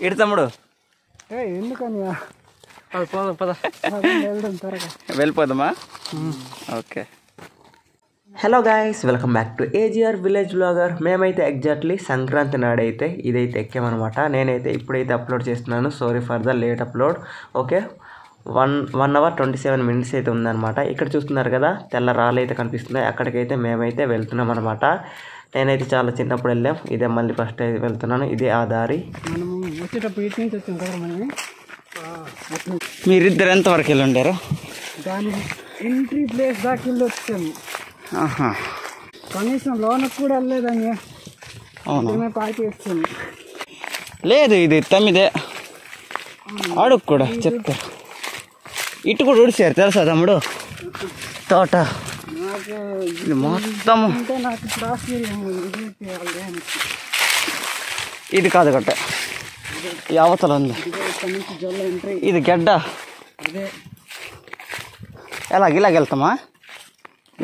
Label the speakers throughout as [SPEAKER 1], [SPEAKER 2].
[SPEAKER 1] ఇటు తమ్ముడు
[SPEAKER 2] ఎందుకని
[SPEAKER 1] వెళ్ళిపోదామా? Okay. Hello guys, welcome back to AGR village blogger. మేమైతే ఎగ్జాక్ట్లీ సంక్రాంతి నాడైతే ఇదైతే ఎక్కామన్నమాట. నేనైతే ఇప్పుడైతే అప్లోడ్ చేస్తున్నాను. Sorry for the late upload. Okay, 1 hour 27 minutes అయితే ఉందన్నమాట. ఇక్కడ చూస్తున్నారు కదా తెల్ల రాళ్ళు అయితే కనిపిస్తున్నాయి. అక్కడికైతే మేమైతే వెళ్తున్నాం అనమాట. నేనైతే చాలా చిన్నప్పుడు వెళ్ళాం. ఇదే మళ్ళీ ఫస్ట్ అయితే వెళ్తున్నాను. ఇదే ఆ దారి.
[SPEAKER 2] మనము వచ్చేటప్పుడు ఇటు నుంచి వచ్చాం కదా మనం.
[SPEAKER 1] మీరిద్దరు ఎంతవరకు వెళ్ళి ఉండారు?
[SPEAKER 2] దాని ఎంట్రీ ప్లేస్ దాకా వెళ్ళి వచ్చాము. కనీసం లోనకు కూడా వెళ్ళలేదని.
[SPEAKER 1] అవును,
[SPEAKER 2] పార్టీ వచ్చాము.
[SPEAKER 1] లేదు ఇది తమ్మిదే అడుగు కూడా చెప్తారు. ఇటు కూడా ఉడిచారు తెలుసా తమ్ముడు తోట మొత్తము. ఇది కాదు గట్ట, ఈ అవతల ఉంది. ఇది గడ్డ. ఇలాగ వెళ్తామా?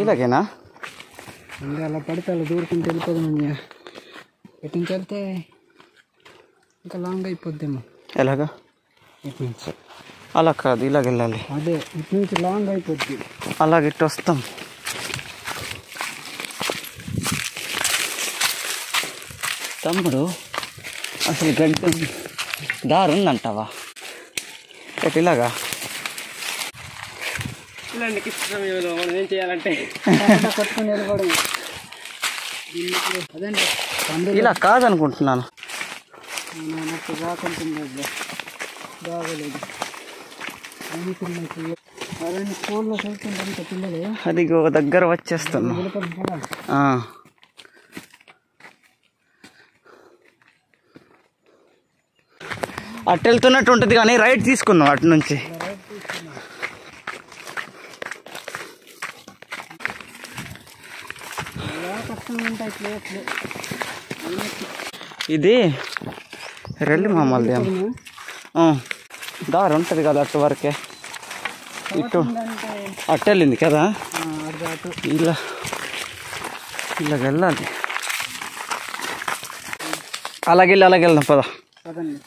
[SPEAKER 1] ఇలాగేనా?
[SPEAKER 2] అలా పడితే అలా దూరుకుంటూ వెళ్ళిపోదాం. ఇటు నుంచి వెళ్తే ఇంకా లాంగ్ అయిపోద్దేమో.
[SPEAKER 1] ఎలాగా?
[SPEAKER 2] ఇటు నుంచి
[SPEAKER 1] అలా కాదు, ఇలాగ వెళ్ళాలి.
[SPEAKER 2] అదే ఇటు నుంచి లాంగ్ అయిపోద్ది.
[SPEAKER 1] అలాగే ఇటు వస్తాం. తమ్ముడు అసలు గడ్డి దారి ఉందంటావా? ఎటు ఇలాగా?
[SPEAKER 2] మనం ఏం చేయాలంటే కొట్టుకుని వెళ్ళిపోవడం. అదండి
[SPEAKER 1] ఇలా కాదనుకుంటున్నాను.
[SPEAKER 2] బాగుంటుంది, బాగోలేదు. స్కూల్లో చదువుకుంటారు పిల్లలు.
[SPEAKER 1] అది దగ్గర వచ్చేస్తున్నా. అటు వెళ్తున్నట్టు ఉంటుంది కానీ రైట్ తీసుకున్నాం అటు నుంచి. ఇది రెల్లి మామూలు దారి ఉంటుంది కదా అటు వరకే. ఇటు అటు వెళ్ళింది కదా, ఇలాగ వెళ్ళాలి. అలాగే వెళ్దాం పద.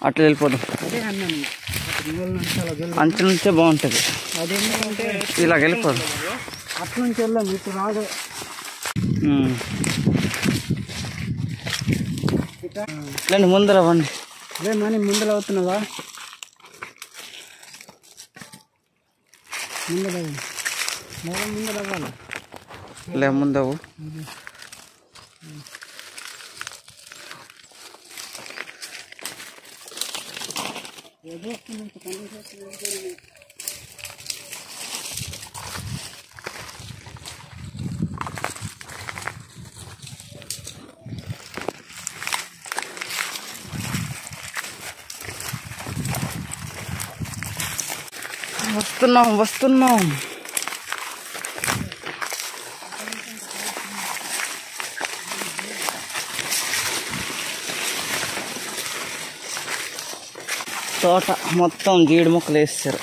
[SPEAKER 1] అట్లా వెళ్ళిపోదాం. అంచు నుంచే బాగుంటుంది. ఇలాగ వెళ్ళిపోదాం.
[SPEAKER 2] అటు నుంచి వెళ్ళాం. ఇప్పుడు రాదు.
[SPEAKER 1] లేండి ముందర అవ్వండి.
[SPEAKER 2] అదే మనీ ముందర అవుతున్నావా? ముందర అవ్వాలి.
[SPEAKER 1] లే ముందవు. వస్తున్నాం. తోట మొత్తం జీడి మొక్కలు వేస్తారు.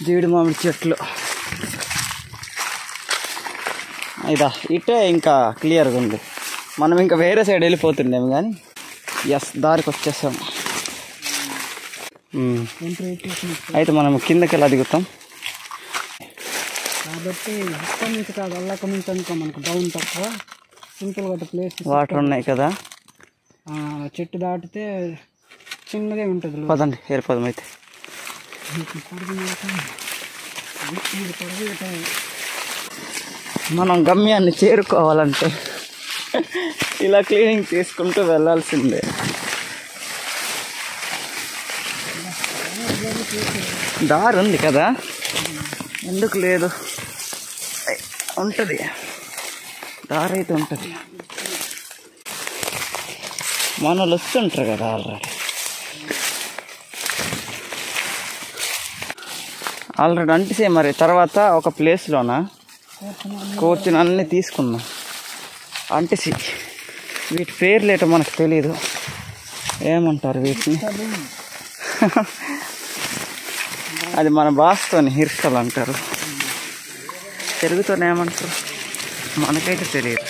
[SPEAKER 1] జీడి మామిడి చెట్లు. ఇదా ఇటే ఇంకా క్లియర్గా ఉంది. మనం ఇంకా వేరే సైడ్ వెళ్ళిపోతుండేము కానీ దారికి వచ్చేసాము. అయితే మనం కిందకి వెళ్ళి దిగుతాం.
[SPEAKER 2] కాబట్టి ఇక్కడి నుంచి కాదు, అక్కడి నుంచి అనుకో. మనకు డౌన్ తక్కువ, సింపుల్గా ప్లేస్,
[SPEAKER 1] వాటర్ ఉన్నాయి కదా.
[SPEAKER 2] చెట్టు దాటితే చిన్నదే ఉంటుంది.
[SPEAKER 1] పదండి వెళ్ళిపోదాం. అయితే మనం గమ్యాన్ని చేరుకోవాలంటే ఇలా క్లీనింగ్ చేసుకుంటూ వెళ్ళాల్సిందే. దారి ఉంది కదా, ఎందుకు లేదు? ఉంటుంది, దారి అయితే ఉంటుంది. మనలు వస్తుంటారు కదా ఆల్రెడీ అంటే మరి తర్వాత ఒక ప్లేస్లోన కూర్చుని అన్నీ తీసుకున్నాం. అంటిసి వీటి పేర్లు ఏంటో మనకు తెలీదు. ఏమంటారు వీటిని? అది మన భాషతోని హిర్సలు అంటారు. తెలుగుతోనే ఏమంటారు మనకైతే తెలియదు.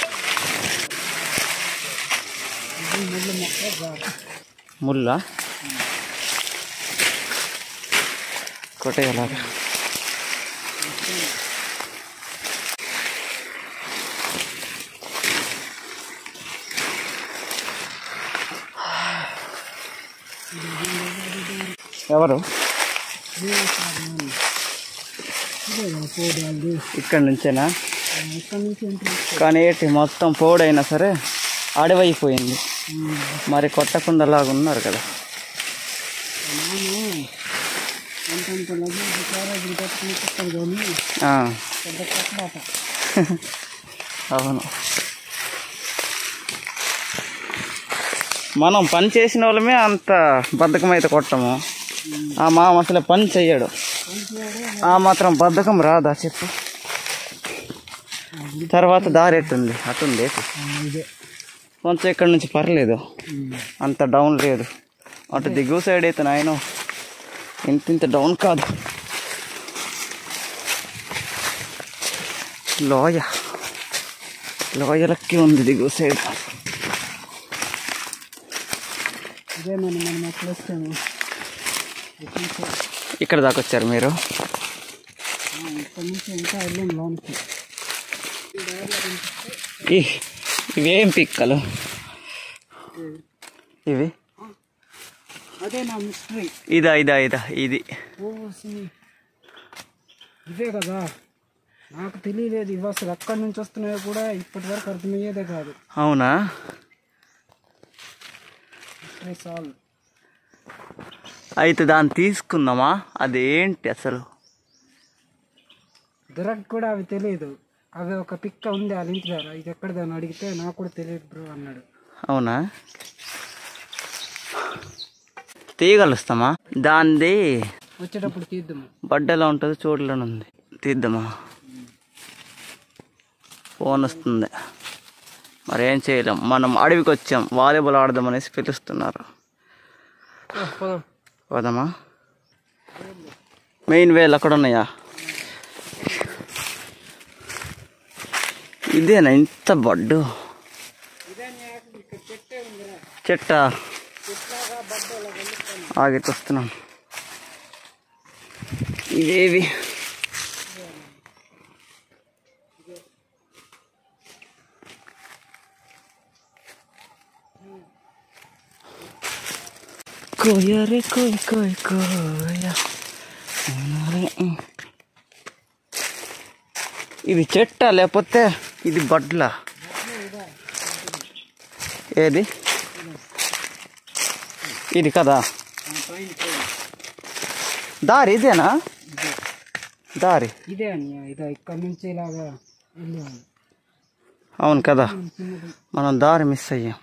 [SPEAKER 1] ముళ్ళ ఒకటే అలాగా. ఎవరు ఇక్కడ నుంచేనా? కానీ ఏంటి మొత్తం పోడైనా సరే అడవైపోయింది. మరి కొట్టకుండా లాగా ఉన్నారు కదా. అవును, మనం పని చేసిన వాళ్ళమే అంత బద్ధకం అయితే కొట్టము. ఆ మామ అసలు పని చెయ్యడు. ఆ మాత్రం బద్ధకం రాదా చెప్పు? తర్వాత దారి ఎట్టుంది? అటుంది కొంచెం ఇక్కడ నుంచి పర్లేదు, అంత డౌన్ లేదు. అటు దిగువ సైడ్ అయితే నాయన ఇంత డౌన్ కాదు. లోయలకి ఉంది దిగువ సైడ్. ఇక్కడ దాకా వచ్చారు మీరు? ఇవేం పిక్కలు ఇవి?
[SPEAKER 2] అదే నా మిస్టరీ.
[SPEAKER 1] ఇదా ఇది
[SPEAKER 2] ఇదే కదా, నాకు తెలియలేదు. ఇవి అసలు ఎక్కడి నుంచి వస్తున్నాయో కూడా ఇప్పటి వరకు అర్థమయ్యేదే కాదు.
[SPEAKER 1] అవునా? అయితే దాన్ని తీసుకుందామా? అదేంటి అసలు?
[SPEAKER 2] దొరక కూడా అవి తెలియదు. అవి ఒక పిక్క ఉంది వాళ్ళ ఇంటి దగ్గర. ఇది ఎక్కడ దాన్ని అడిగితే నాకు కూడా తెలియదు బ్రో అన్నాడు.
[SPEAKER 1] అవునా? తీయగలుస్తామా? దాన్ని
[SPEAKER 2] వచ్చేటప్పుడు తీద్దాము.
[SPEAKER 1] బడ్డలో ఉంటుంది, చోట్లోనే ఉంది. తీద్దామా? ఫోన్ వస్తుంది, మరేం చేయలేం. మనం అడవికి వచ్చాం, వాలీబాల్ ఆడదామనేసి పిలుస్తున్నారు. పోదామా? మెయిన్ వేలు అక్కడ ఉన్నాయా? ఇదేనా ఇంత బడ్డు చెట్ట? ఆగిట్ వస్తున్నాం. ఇవేవి? కోయ రే కోయ కోయ కోయ. ఇది చెట్ట లేకపోతే ఇది బడ్ల? ఏది? ఇది కదా దారి? ఇదేనా దారి?
[SPEAKER 2] ఇదే అని ఇదే ఇక్కడ నుంచి ఇలాగా.
[SPEAKER 1] అవును కదా, మనం దారి మిస్ అయ్యాం.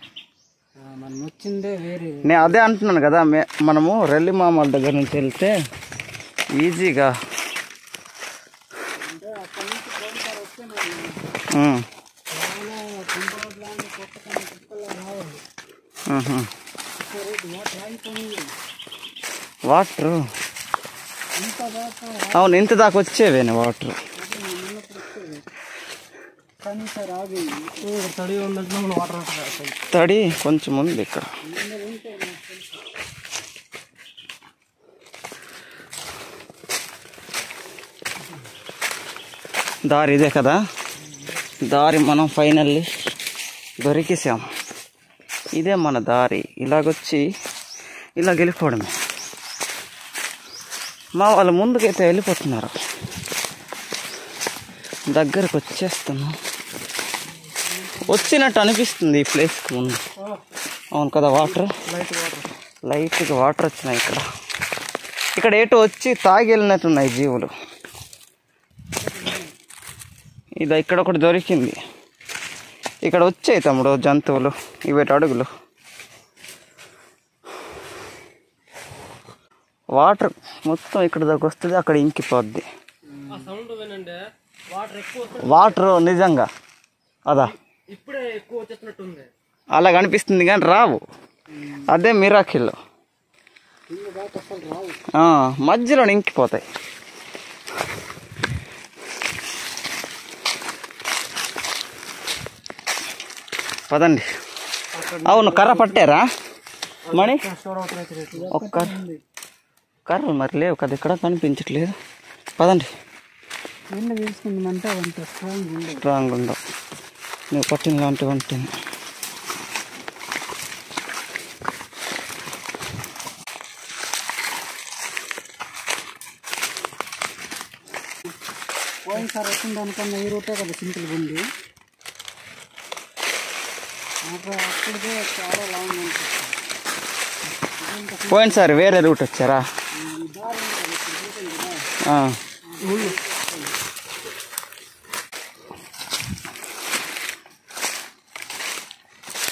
[SPEAKER 2] మనం వచ్చిందే వేరే.
[SPEAKER 1] నేను అదే అంటున్నాను కదా, మనము రెల్లి మామల దగ్గర నుంచి వెళ్తే ఈజీగా వాటర్. అవును, ఇంత దాకా వచ్చేవేనా వాటర్? తడి కొంచెం ఉంది ఇక్కడ. దారి ఇదే కదా? దారి మనం ఫైనల్లీ దొరికేసాం. ఇదే మన దారి. ఇలాగొచ్చి ఇలా వెళ్ళిపోవడమే. మా వాళ్ళు ముందుకైతే వెళ్ళిపోతున్నారు. దగ్గరకు వచ్చేస్తున్నాం. వచ్చినట్టు అనిపిస్తుంది ఈ ప్లేస్కి ముందు. అవును కదా, వాటర్ లైట్గా వాటర్ వచ్చినాయి ఇక్కడ. ఇక్కడ ఏటో వచ్చి తాగి వెళ్ళినట్టున్నాయి జీవులు. ఇది ఇక్కడ ఒకటి దొరికింది. ఇక్కడ వచ్చాయి తమ్ముడు జంతువులు, ఇవేటి అడుగులు. వాటర్ మొత్తం ఇక్కడ దాకా వస్తుంది, అక్కడ ఇంకిపోద్ది వాటర్. నిజంగా అదా?
[SPEAKER 2] ఇప్పుడే ఎక్కువ వచ్చేసినట్టుంది.
[SPEAKER 1] అలా కనిపిస్తుంది కానీ రావు. అదే మిరాకిల్. మధ్యలో ఇంకిపోతాయి. పదండి. అవును, కర్ర పట్టారా మణి? ఒక్క కర్రలు మరి లేవు కదా, ఇక్కడ కనిపించట్లేదు. పదండి.
[SPEAKER 2] ఎండ తీసుకుందామంటే అంత
[SPEAKER 1] స్ట్రాంగ్ ఉండవు, నువ్వు పట్టిన లాంటివి ఉంటుంది.
[SPEAKER 2] పోయినసారి వచ్చిన దానికన్నా ఈ రూటే కదా సింపుల్గా ఉంది. అప్పటికే చాలా లాంగ్ అనిపిస్తుంది.
[SPEAKER 1] పోయినసారి వేరే రూట్ వచ్చారా?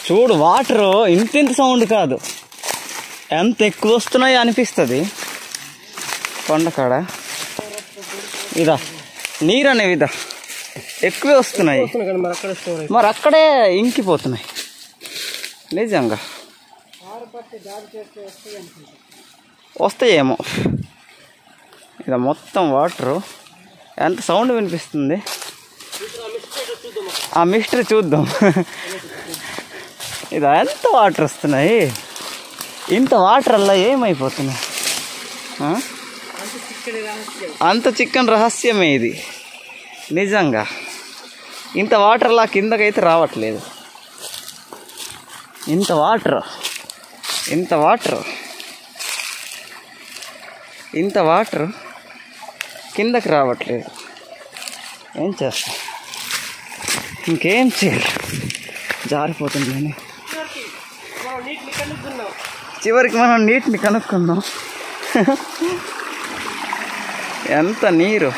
[SPEAKER 1] చూడు, వాటర్ ఇంత సౌండ్ కాదు, ఎంత ఎక్కువ వస్తున్నాయో అనిపిస్తుంది కొండకాడ. ఇదా నీరు అనేవి ఇదా ఎక్కువే వస్తున్నాయి, మరి అక్కడే ఇంకిపోతున్నాయి నిజంగా. వస్తాయేమో. ఇదా మొత్తం వాటరు, ఎంత సౌండ్ వినిపిస్తుంది. ఆ మిస్టరీ చూద్దాం. ఇదా ఎంత వాటర్ వస్తున్నాయి, ఇంత వాటర్ అలా ఏమైపోతున్నాయి. అంత చిక్కని రహస్యమే ఇది నిజంగా. ఇంత వాటర్లా కిందకైతే రావట్లేదు. ఇంత వాటర్ కిందకి రావట్లేదు. ఏం చేస్తా, ఇంకేం చేయాలి, జారిపోతుంది. చివరికి మనం నీటిని కనుక్కుందాం. ఎంత నీరు,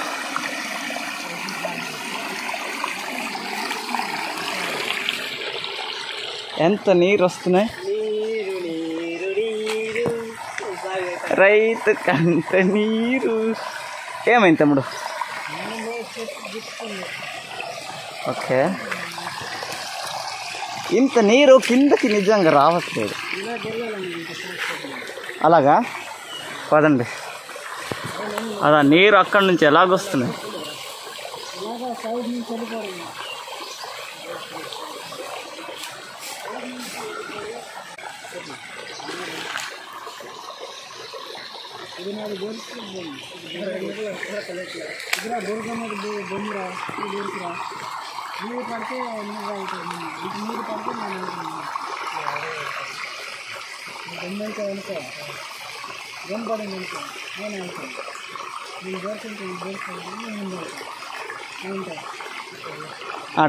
[SPEAKER 1] ఎంత నీరు వస్తున్నాయి. రైతు కంట నీరు. ఏమైంది తమ్ముడు? ఓకే, ఇంత నీరు కిందకి నిజంగా రావట్లేదు. అలాగా పదండి. అదా నీరు అక్కడి నుంచి ఎలాగొస్తున్నాయి.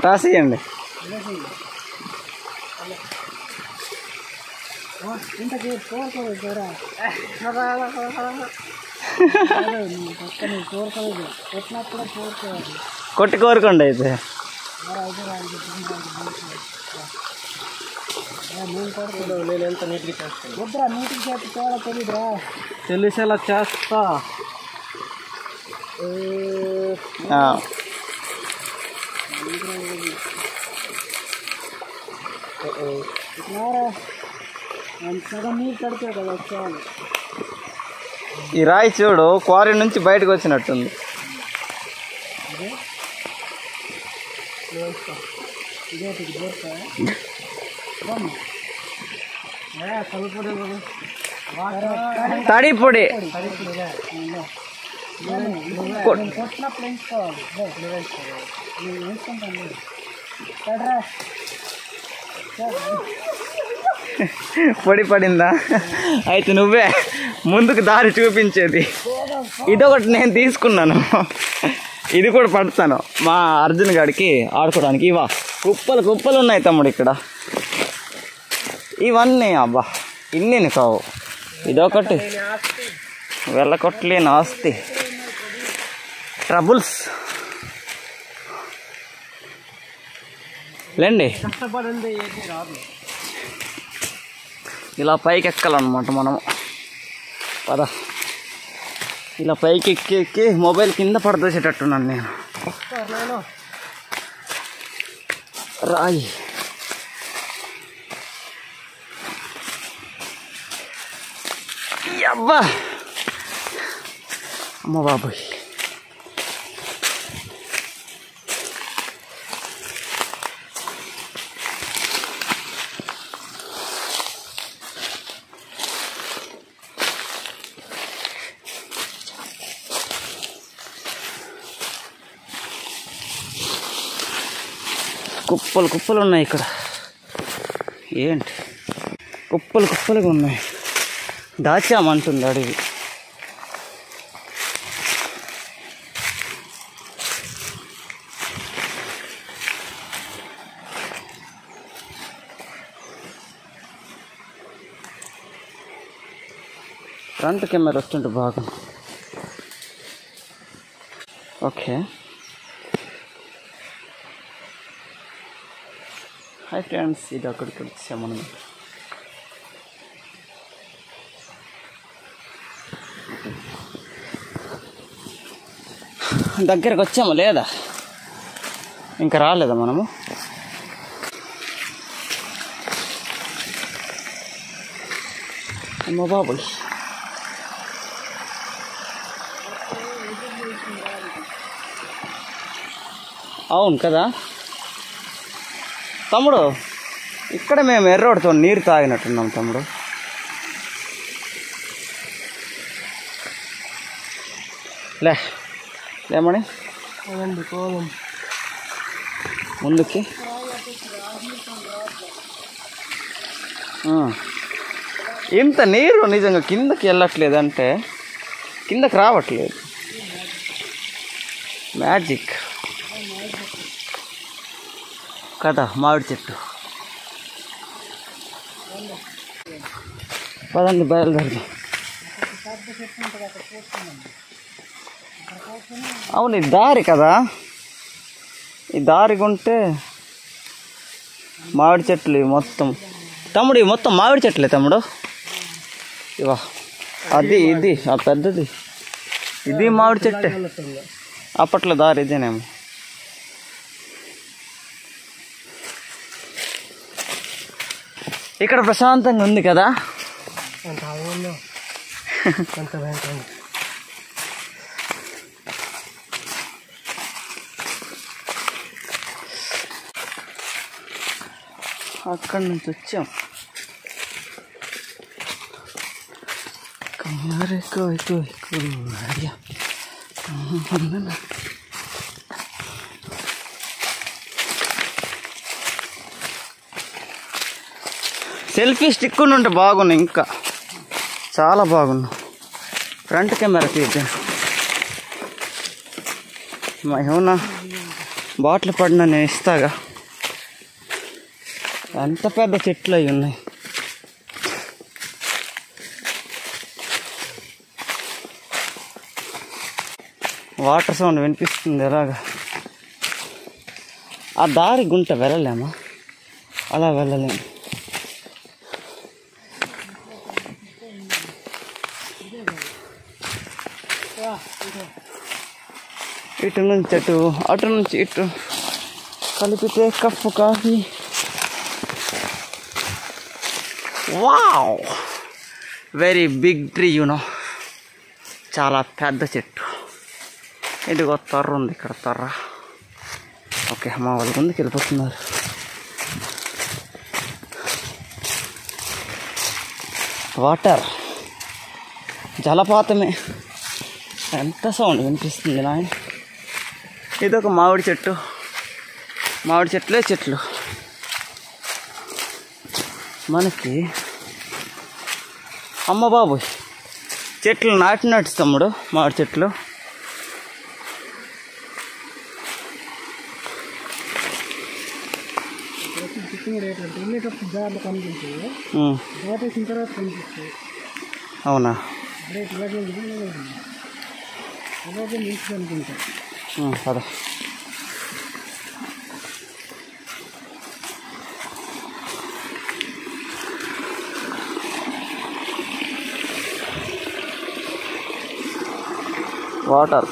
[SPEAKER 1] టాస్ ఇవ్వండి. కొట్టి కోరుకోండి అయితే.
[SPEAKER 2] నేను ఎంత నీట్గా చేస్తాను, నీట్గా చేస్తే తేడా తెలీదురా, తెలిసేలా చేస్తా. సగం నీరు కడితే కదా వచ్చాను.
[SPEAKER 1] ఈ రాయి చూడు, క్వారీ నుంచి బయటకు వచ్చినట్టుంది. తడి పొడి
[SPEAKER 2] కొట్టినప్పుడు ఎంచుకోవాలి.
[SPEAKER 1] పొడి పడిందా? అయితే నువ్వే ముందుకు దారి చూపించేది. ఇదొకటి నేను తీసుకున్నాను, ఇది కూడా పడతాను మా అర్జున్ గాడికి ఆడుకోవడానికి. ఇవా కుప్పలు కుప్పలు ఉన్నాయి తమ్ముడు ఇక్కడ. ఇవన్నీ అబ్బా ఇన్ని కావు, ఇదొకటి వెళ్ళకొట్టలేని ఆస్తి. ట్రబుల్స్ లేండి.
[SPEAKER 2] కష్టపడండి ఏది రాదు.
[SPEAKER 1] ఇలా పైకి ఎక్కాలన్నమాట మనము. పద, ఇలా పైకి ఎక్కి ఎక్కి మొబైల్ కింద పడదోసేటట్టున్నాను నేను. రాయి అబ్బా, అమ్మ బాబోయ్.
[SPEAKER 3] కుప్పలు కుప్పలు ఉన్నాయి ఇక్కడ. ఏంటి కుప్పలు కుప్పలుగా ఉన్నాయి. దాచామంటుంది అడవి. ఫ్రంట్ కెమెరా వస్తుంటే బాగా. ఓకే, హాయ్ ఫ్రెండ్స్, ఇది అక్కడికి వచ్చాము మనం. దగ్గరకు వచ్చాము లేదా? ఇంకా రాలేదా మనము? అమ్మ బాబుల్, అవును కదా తమ్ముడు. ఇక్కడ మేము ఎర్రోడ్తో నీరు తాగినట్టున్నాం తమ్ముడు. లేమని ముందుకి ఇంత నీరు నిజంగా కిందకి వెళ్ళట్లేదు, అంటే కిందకి రావట్లేదు. మ్యాజిక్ కదా మామిడి చెట్టు. పదండి బయలుదేరదాం. అవును, ఈ దారి కదా, ఈ దారి కొంటే మామిడి చెట్లు మొత్తం. తమ్ముడు ఇవి మొత్తం మామిడి చెట్లే తమ్ముడు. ఇవా అది ఇది ఆ పెద్దది ఇది మామిడి చెట్టే. అప్పట్లో దారి ఇదేనేమో. ఇక్కడ ప్రశాంతంగా ఉంది కదా. అక్కడి నుంచి వచ్చాం. సెల్ఫీ స్టిక్ ఉంటే బాగున్నాయి, ఇంకా చాలా బాగున్నాయి. ఫ్రంట్ కెమెరా తీద్దాం. ఏమన్నా బాటిల్ పడినా నేను ఇస్తాగా. ఎంత పెద్ద చెట్లు అవి ఉన్నాయి. వాటర్ సౌండ్ వినిపిస్తుంది. ఎలాగా ఆ దారి గుంట వెళ్ళలేమా? అలా వెళ్ళలేము. ఇటు నుంచి అటు, అటు నుంచి ఇటు కలిపితే cup coffee. Wow, very big tree you know. చాలా పెద్ద చెట్టు. ఇదిగో తర్ర ఉంది ఇక్కడ, తర్ర. ఓకే, మా వాళ్ళ ముందుకు వెళ్ళిపోతున్నారు. వాటర్, జలపాతమే. ఎంత సౌండ్ వినిపిస్తుంది నాయన. ఇదొక మామిడి చెట్టు. మామిడి చెట్లే చెట్లు. మనకి అమ్మ బాబోయ్, చెట్లు నాటినట్టు తమ్ముడు. మామిడి చెట్లు అవునా? పద. వాటర్,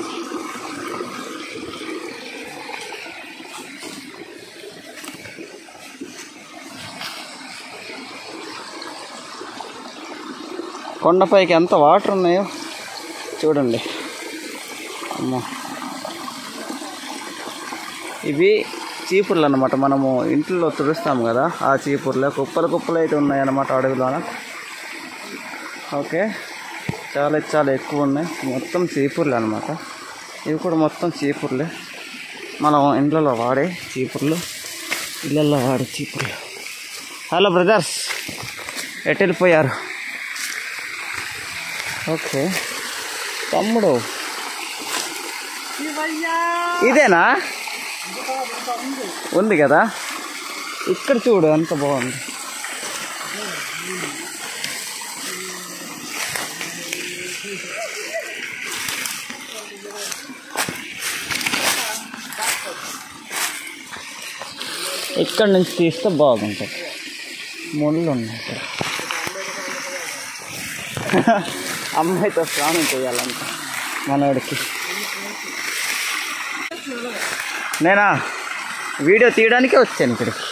[SPEAKER 3] కొండపైకి ఎంత వాటర్ ఉన్నాయో చూడండి. అమ్మో, ఇవి చీపుర్లు అన్నమాట. మనము ఇంట్లో తుడుస్తాము కదా, ఆ చీపుర్లే కుప్పలు కుప్పలు అయితే ఉన్నాయన్నమాట అడవిలోన. ఓకే, చాలా చాలా ఎక్కువ ఉన్నాయి. మొత్తం చీపుర్లు అనమాట. ఇవి కూడా మొత్తం చీపుర్లే, మనం ఇండ్లలో వాడే చీపుర్లు. ఇళ్ళల్లో వాడు చీపుర్లు. హలో బ్రదర్స్, ఎటు వెళ్ళిపోయారు? ఓకే తమ్ముడు, ఇదేనా? ఉంది కదా, ఇక్కడ చూడు ఎంత బాగుంది. ఇక్కడ నుంచి తీస్తే బాగుంటుంది. ముళ్ళు ఉన్నాయి ఇక్కడ. అమ్మాయితో స్నానం చేయాలంట మనవాడికి. నేనా వీడియో తీయడానికే వచ్చాను ఇక్కడికి.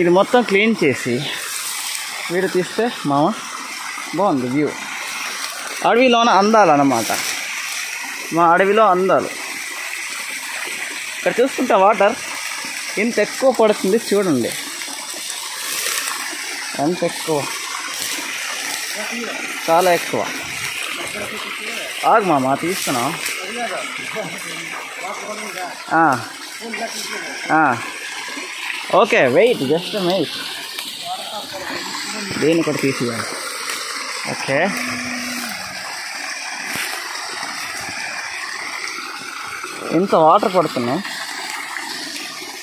[SPEAKER 3] ఇది మొత్తం క్లీన్ చేసి వీడియో తీస్తే మామ బాగుంది వ్యూ. అడవిలోన అందాలన్నమాట, మా అడవిలో అందాలు. ఇక్కడ చూస్తుంటే వాటర్ ఇంత ఎక్కువ పడుతుంది చూడండి, ఎంత ఎక్కువ, చాలా ఎక్కువ. ఆగు మామ, తీస్తున్నా. Okay wait, just wait. దీన్ని కూడా తీసేయాలి. ఓకే ఇంత వాటర్ పడుతున్నాయి,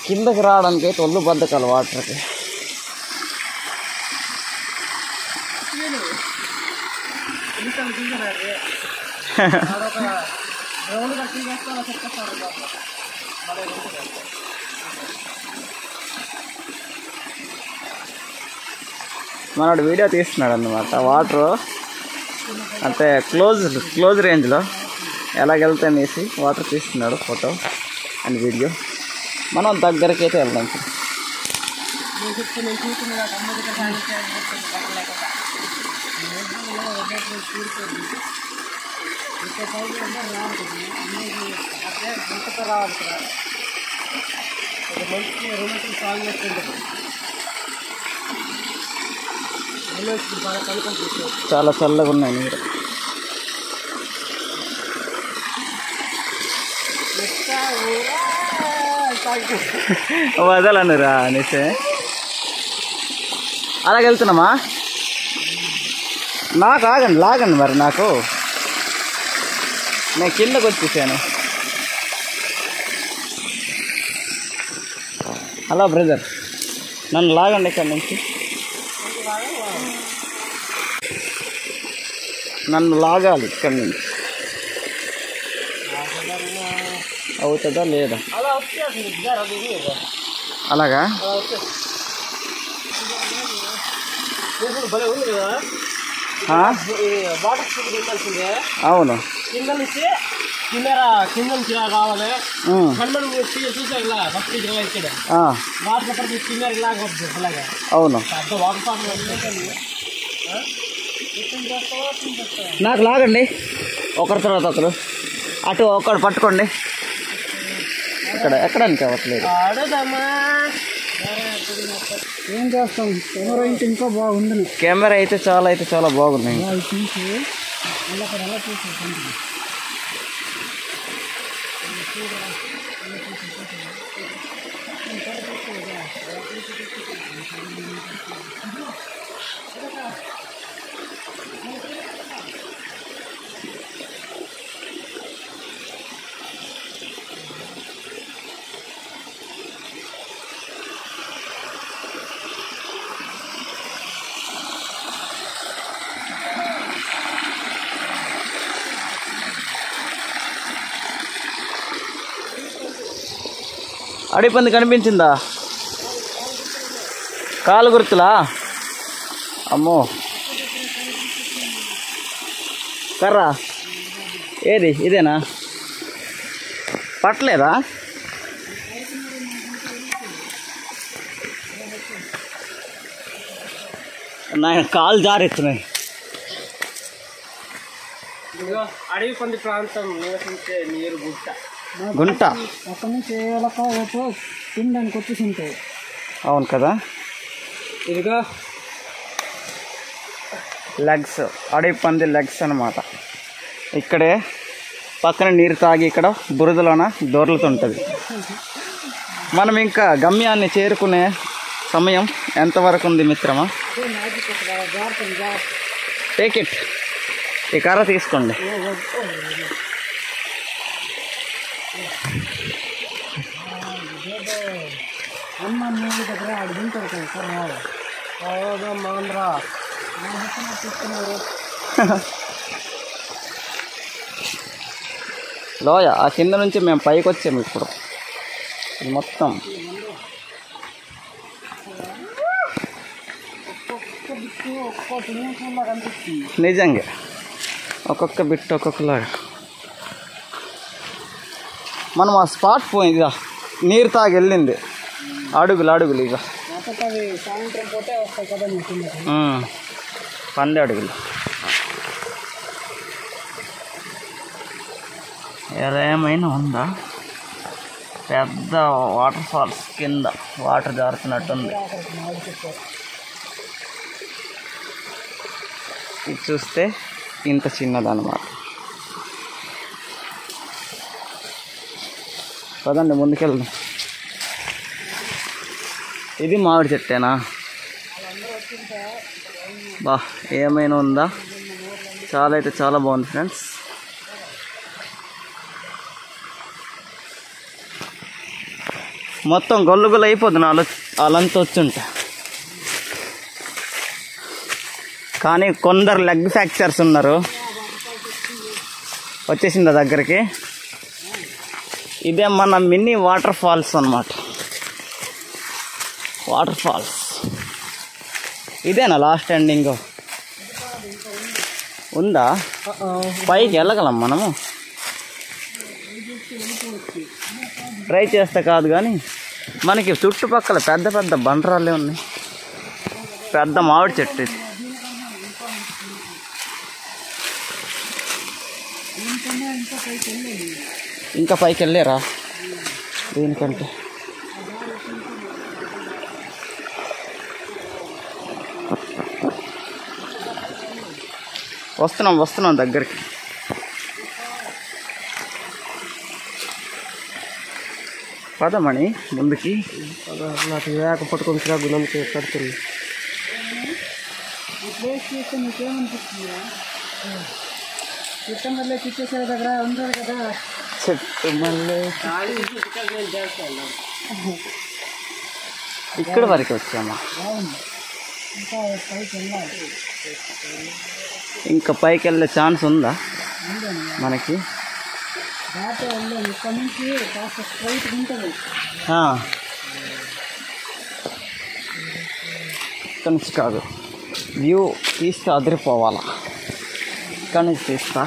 [SPEAKER 3] కిందకి రావడానికి అయితే ఒళ్ళు బద్దకాలు వాటర్కి. మనోడు వీడియో తీస్తున్నాడు అన్నమాట. వాటర్ అంటే క్లోజ్ రేంజ్లో ఎలాగెళ్తే అనేసి వాటర్ తీస్తున్నాడు, ఫోటో అండ్ వీడియో. మనం దగ్గరికి అయితే వెళ్దాం. చాలా చల్లగా ఉన్నాయి నీరు. వదలనురా అనేసి అలాగెళ్తున్నామా? నాకు లాగండి మరి, నాకు నేను కిందకు వచ్చేసాను. హలో బ్రదర్, నన్ను లాగండి ఇక్కడి నుంచి, నన్ను లాగాలి ఇక్కడి నుంచి. అవుతుందా లేదా? అలాగా అవును.
[SPEAKER 2] కింద నుంచి రావాలి,
[SPEAKER 3] అవును. నాకు లాగండి ఒకరి తర్వాత ఒకరు, అటు ఒకరు పట్టుకోండి. ఇక్కడ ఎక్కడానికి అవ్వట్లేదు.
[SPEAKER 2] ఏం చేస్తాం, కెమెరా అయితే ఇంకా బాగుంది.
[SPEAKER 3] కెమెరా అయితే చాలా బాగున్నాయి. అడవి పంది కనిపించిందా? కాలు గుర్తులా? అమ్మో, కర్రా ఏది? ఇదేనా? పట్టలేదా? నా కాలు జారెత్తున్నాయి.
[SPEAKER 2] అడవి పంది ప్రాంతం నివసించే నీరు
[SPEAKER 3] గుంట
[SPEAKER 2] అక్కడ నుంచి తినడానికి వచ్చేసి ఉంటాయి.
[SPEAKER 3] అవును కదా.
[SPEAKER 2] ఇదిగో
[SPEAKER 3] లెగ్స్, అడవి పంది లెగ్స్ అన్నమాట. ఇక్కడే పక్కన నీరు తాగి ఇక్కడ బురదలోన దొర్లుతుంటుంది. మనం ఇంకా గమ్యాన్ని చేరుకునే సమయం ఎంతవరకు ఉంది మిత్రమా? Take it. ఈ కర్ర తీసుకోండి. లోయ ఆ కింద నుంచి మేము పైకి వచ్చాము ఇప్పుడు. ఇది మొత్తం నిజంగా ఒక్కొక్క బిట్ ఒక్కొక్కలాగా. మనం ఆ స్పాట్ పోయింది, ఇక నీరు తాగి వెళ్ళింది. అడుగులు అడుగులు ఇక పంది అడుగులు. ఏమైనా ఉందా? పెద్ద వాటర్ ఫాల్స్ కింద వాటర్ జారుతున్నట్టుంది. ఇది చూస్తే ఇంత చిన్నదన్నమాట. పదండి ముందుకెళ్దాం. ఇది మామిడి చెట్టేనా? బా ఏమైనా ఉందా? చాలా అయితే చాలా బాగుంది ఫ్రెండ్స్. మొత్తం గొల్లు గొల్లు అయిపోతుంది వాళ్ళంతా వచ్చుంటా. కానీ కొందరు లెగ్ ఫ్రాక్చర్స్ ఉన్నారు. వచ్చేసిందా దగ్గరికి? ఇదే మన మినీ వాటర్ ఫాల్స్ అన్నమాట. వాటర్ ఫాల్స్ ఇదేనా లాస్ట్ ఎండింగ్? ఉందా? పైకి వెళ్ళగలం మనము? ట్రై చేస్తే కాదు కానీ మనకి చుట్టుపక్కల పెద్ద పెద్ద బండరాళ్ళే ఉన్నాయి. పెద్ద మామిడి చెట్టు ఇది. ఇంకా పైకి వెళ్ళారా? దేనికంటే వస్తున్నాం దగ్గరికి. పదమణి ముందుకి.
[SPEAKER 2] నాకు వేక పట్టుకొని గుణంకి కడుతుంది. చెట్టు మళ్ళీ చిచ్చేసే దగ్గర ఉంటారు కదా.
[SPEAKER 3] చెట్టు మళ్ళీ ఇక్కడ వరకు వచ్చామా? ఇంకా పైకి వెళ్ళే ఛాన్స్ ఉందా మనకి?
[SPEAKER 2] ఇక్కడ నుంచి కాస్త స్ట్రైట్ ఉంటుంది.
[SPEAKER 3] ఇక్కడ నుంచి కాదు, వ్యూ తీస్తే అదిరిపోవాలా. ఇక్కడ నుంచి తీస్తా.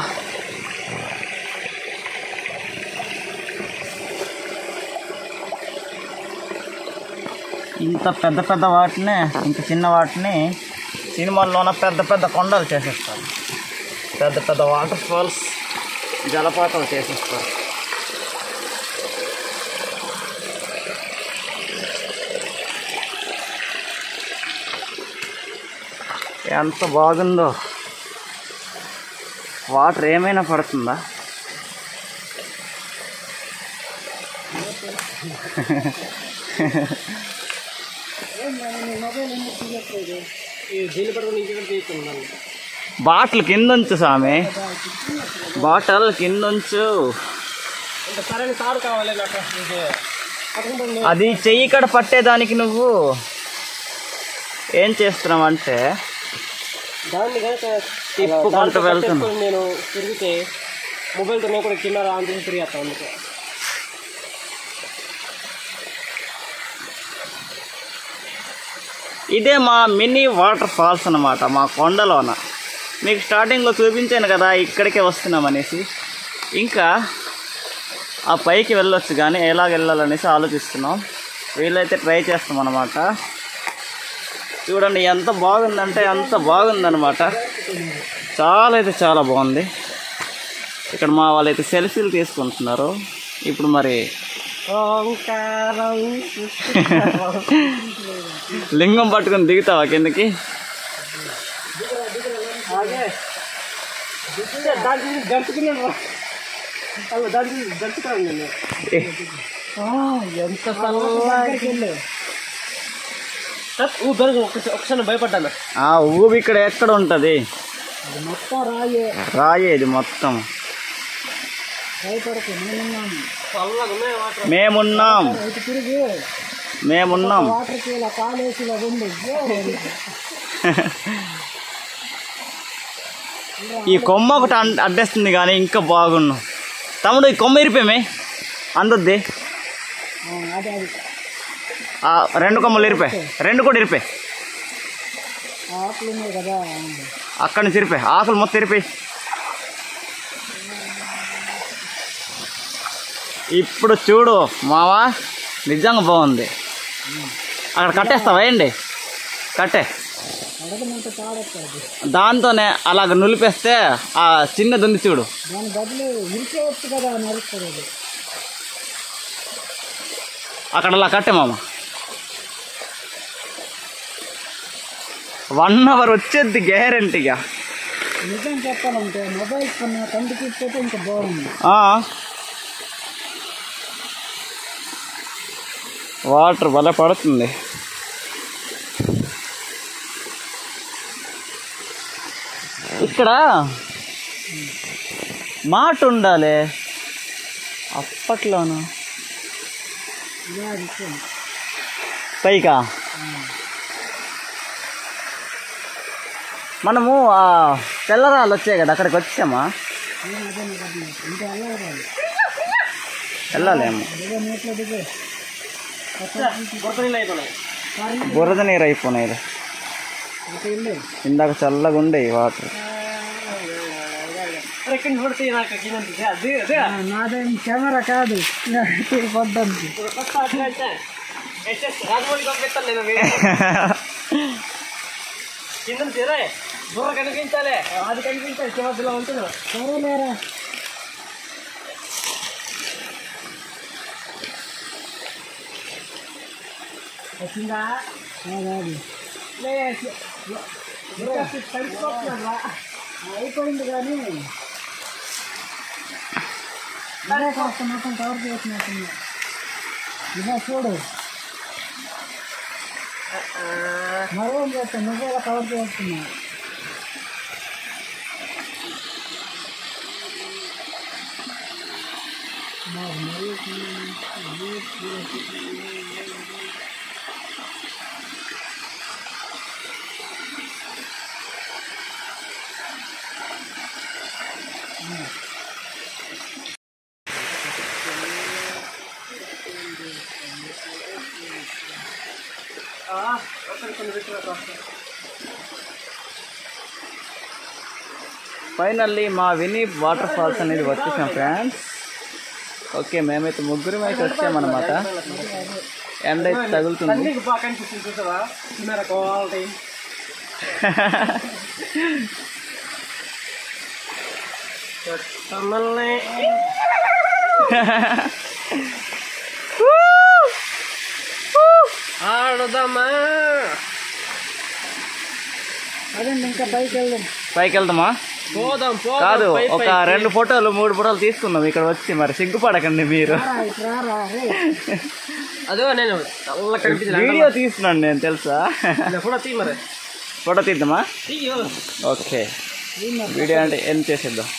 [SPEAKER 3] ఇంత పెద్ద పెద్ద వాటిని, ఇంత చిన్న వాటిని సినిమాల్లోన పెద్ద పెద్ద కొండలు చేసేస్తారు. పెద్ద పెద్ద వాటర్ ఫాల్స్, జలపాతాలు చేసేస్తారు. ఎంత బాగుందో. వాటర్ ఏమైనా పడుతుందా? బాటిల్ కిందంచు స్వామి, బాటిల్ కిందంచు. అది చెయ్యి కడ పట్టేదానికి నువ్వు ఏం చేస్తున్నావు అంటే
[SPEAKER 2] దాన్ని కనుక
[SPEAKER 3] తిప్పుకుంటూ వెళ్తున్నా.
[SPEAKER 2] నేను తిరిగితే మొబైల్తో నేను కూడా కింద ఆన్ చేసి తిరిగేస్తాను. అందుకే
[SPEAKER 3] ఇదే మా మినీ వాటర్ ఫాల్స్ అన్నమాట, మా కొండలోన. మీకు స్టార్టింగ్లో చూపించాను కదా ఇక్కడికే వస్తున్నాం అనేసి. ఇంకా ఆ పైకి వెళ్ళొచ్చు కానీ ఎలాగ వెళ్ళాలనేసి ఆలోచిస్తున్నాం. వీలైతే ట్రై చేస్తాం అన్నమాట. చూడండి ఎంత బాగుందంటే అంత బాగుందన్నమాట. చాలా అయితే చాలా బాగుంది. ఇక్కడ మా వాళ్ళైతే సెల్ఫీలు తీసుకుంటున్నారు. ఇప్పుడు మరి లింగం పట్టుకొని దిగుతావా కిందకి?
[SPEAKER 2] ఎంత చల్లగా ఒకసారి భయపడ్డాను.
[SPEAKER 3] ఊబి ఇక్కడ ఎక్కడ ఉంటుంది?
[SPEAKER 2] అది మొత్తం రాయే
[SPEAKER 3] రాయే ఇది మొత్తం.
[SPEAKER 2] భయపడకు,
[SPEAKER 3] మేమున్నాం.
[SPEAKER 2] ఇటు తిరిగి
[SPEAKER 3] మేమున్నాం.
[SPEAKER 2] వాటర్కి ఇలా కాలేసి ఇలా ఉంది.
[SPEAKER 3] ఈ కొమ్మ ఒకటి అడ్డేస్తుంది కానీ ఇంకా బాగున్నాం. తమ్ముడు ఈ కొమ్మ ఇరిపోమే అందొద్ది.
[SPEAKER 2] అదే అది
[SPEAKER 3] 2 కొమ్మలు ఇరిపాయి, 2 కూడా ఇరిపాయి.
[SPEAKER 2] ఆకులు ఉన్నాయి కదా,
[SPEAKER 3] అక్కడి నుంచి ఇరిపాయి, ఆకులు మొత్తం ఇరిపాయి. ఇప్పుడు చూడు మావా, నిజంగా బాగుంది. అక్కడ కట్టేస్తావా ఏంటి? కట్టే
[SPEAKER 2] అడగమంటే తాడెక్కది.
[SPEAKER 3] దాంతోనే అలాగ నులిపేస్తే ఆ చిన్నది ఉంది చూడు,
[SPEAKER 2] దాని బదులు ఇరికేయచ్చు కదా, నరుస్తుంది అది.
[SPEAKER 3] అక్కడ అలా కట్టే మామ. 1 అవర్ వచ్చేది గ్యారంటీగా.
[SPEAKER 2] నిజం చెప్పాలంటే మొబైల్ కొన్న కంటికి ఇచ్చిపోతే ఇంకా బాగుంది.
[SPEAKER 3] వాటర్ భలే పడుతుంది. ఇక్కడ మాట ఉండాలి అప్పట్లోను. పైకా మనము ఆ తెల్లరాళ్ళు వచ్చాయి కదా, అక్కడికి వచ్చామా?
[SPEAKER 2] ఇంకా
[SPEAKER 3] వెళ్ళాలేమో.
[SPEAKER 2] నీటిలో దిగే
[SPEAKER 3] బురద నీరు అయిపోయినాయి. ఇందాక చల్లగా ఉండే వాటర్.
[SPEAKER 2] నాదేం కెమెరా కాదు, పొద్దుంది.
[SPEAKER 3] బుర్ర కనిపించాలి, అది కనిపించాలి. చివరిలో ఉంటుంది.
[SPEAKER 2] సరేలేరా,
[SPEAKER 3] వచ్చిందా?
[SPEAKER 2] అయిపోయింది కానీ కాస్త మొత్తం కవర్ చేసినట్టుంది. ఇదా చూడు, మరేం చేస్తాను, నువ్వే కవర్ చేస్తున్నా.
[SPEAKER 3] ఫైనల్లీ మా విని వాటర్ ఫాల్స్ అనేది వచ్చేసాం ఫ్రెండ్స్. ఓకే, మేమైతే ముగ్గురం అయితే వచ్చామన్నమాట. ఎండ అయితే తగులుతుంది.
[SPEAKER 2] ఆడుదామా? అదండి, ఇంకా పైకి
[SPEAKER 3] వెళ్దామా?
[SPEAKER 2] పోదాం.
[SPEAKER 3] కాదు, ఒక 2 ఫోటోలు 3 ఫోటోలు తీసుకున్నాం ఇక్కడ వచ్చి. మరి సిగ్గుపడకండి మీరు.
[SPEAKER 2] అదో నేను
[SPEAKER 3] వీడియో తీస్తున్నాను నేను, తెలుసా? ఫోటో తీద్దామా? ఓకే, వీడియో అంటే ఏం చేసేద్దాం.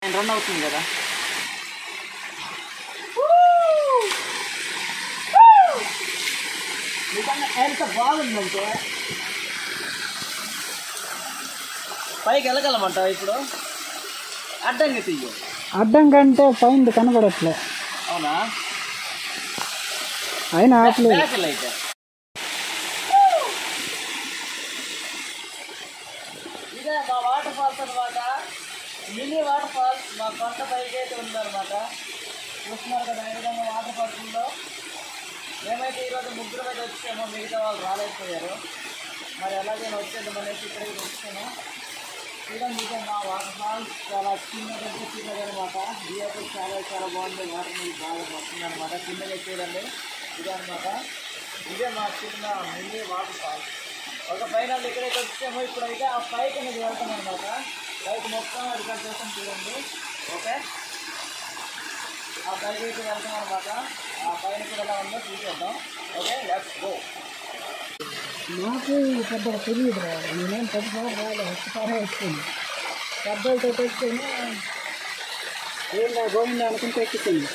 [SPEAKER 3] రన్ అవుతుంది కదా.
[SPEAKER 2] ఎంత బాగుందంటే
[SPEAKER 3] పైకి వెళ్ళగలమంట ఇప్పుడు. అడ్డంగా తీయ.
[SPEAKER 2] అడ్డం కంటే పైన కనబడట్లే.
[SPEAKER 3] అవునా?
[SPEAKER 2] అయినా ఆపలేదు.
[SPEAKER 3] అయితే ఇదే మా వాటర్ ఫాల్స్ అనమాట. మినీ వాటర్ ఫాల్స్ మా కొండ పైకి అయితే ఉందన్నమాట. చూస్తున్నారు కదా ఏ విధంగా వాటర్ ఫాల్స్ ఉందో. మేమైతే ఈరోజు ముగ్గురు అయితే వచ్చాము, మిగతా వాళ్ళు రాలేకపోయారు. మరి ఎలాగైనా వచ్చేద్దాం అనేసి ఇక్కడికి వచ్చాను. చూడండి, ఇదే మా వాటర్ ఫాల్స్. చాలా చిన్నగా అనమాట. ఇది అయితే చాలా బాగుంది. వాటర్ మీద బాగా వస్తుంది అనమాట. చిన్నగా చూడండి, ఇదే అనమాట. ఇదే మా చిన్న మినీ వాటర్ ఫాల్స్. ఒక ఫైనల్ ఎక్కడైతే వచ్చామో ఇప్పుడైతే ఆ పైకి అనేది వెళ్తాం అనమాట. పైకి మొత్తం అది కట్ చేస్తాం చూడండి. ఓకే, ఆ పైకి అయితే వెళ్తాం అనమాట. ఆ పైన కూడా ఎలా ఉందో చూసేద్దాం. Okay, let's go.
[SPEAKER 2] నాకు పెద్దగా తెలియదు రా, నేనేం పెద్దసారి రాలేదు, ఒక్కసారి వచ్చింది. పెద్దలతో తెచ్చుకొని ఏందా గోవిందా అనుకుంటే ఎక్కుతుంది.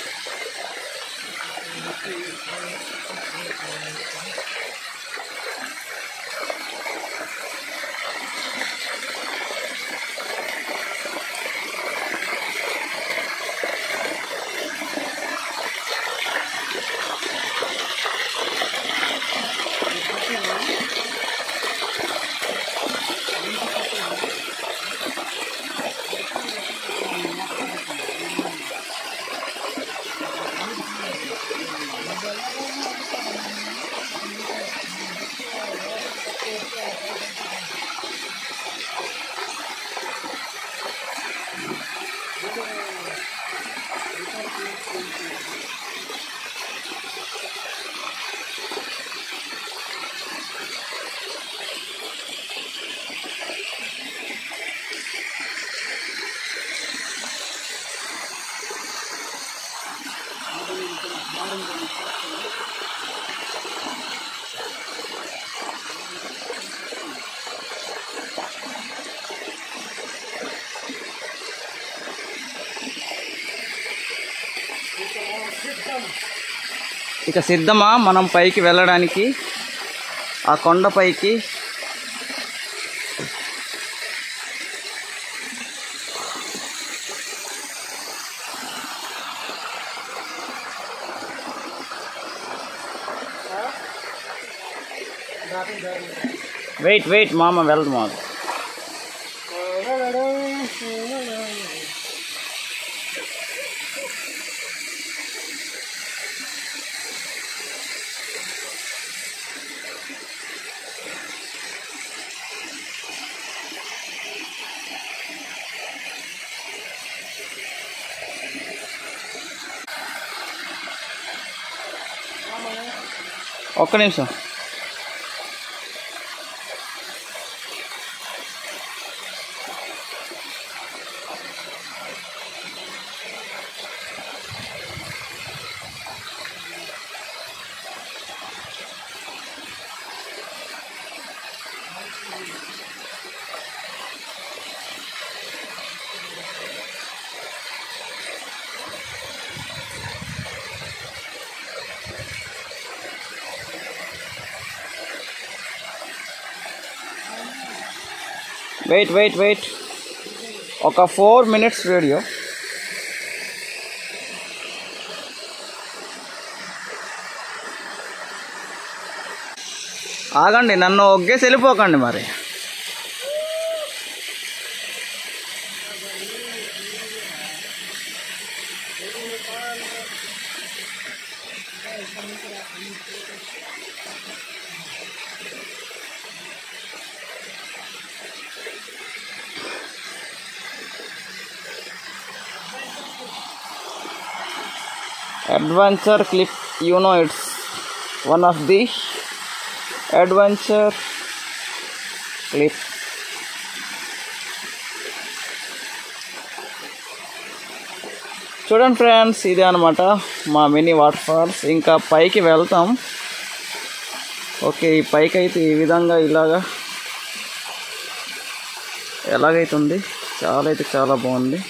[SPEAKER 3] ఇక సిద్ధమా మనం పైకి వెళ్ళడానికి, ఆ కొండపైకి. వెయిట్ మామ వెళ్దాం. ఒక్క నిమిషం. వెయిట్ ఒక 4 minutes వీడియో. ఆగండి, నన్ను ఒగ్గేసి వెళ్ళిపోకండి మరి. Adventure clip, you know, it's one of the adventure clip. చూడండి ఫ్రెండ్స్, ఇదే అనమాట మా మినీ వాటర్ ఫాల్స్. ఇంకా పైకి వెళ్తాం. ఓకే, ఈ పైకి అయితే ఈ విధంగా ఇలాగా ఎలాగైతుంది, చాలా బాగుంది.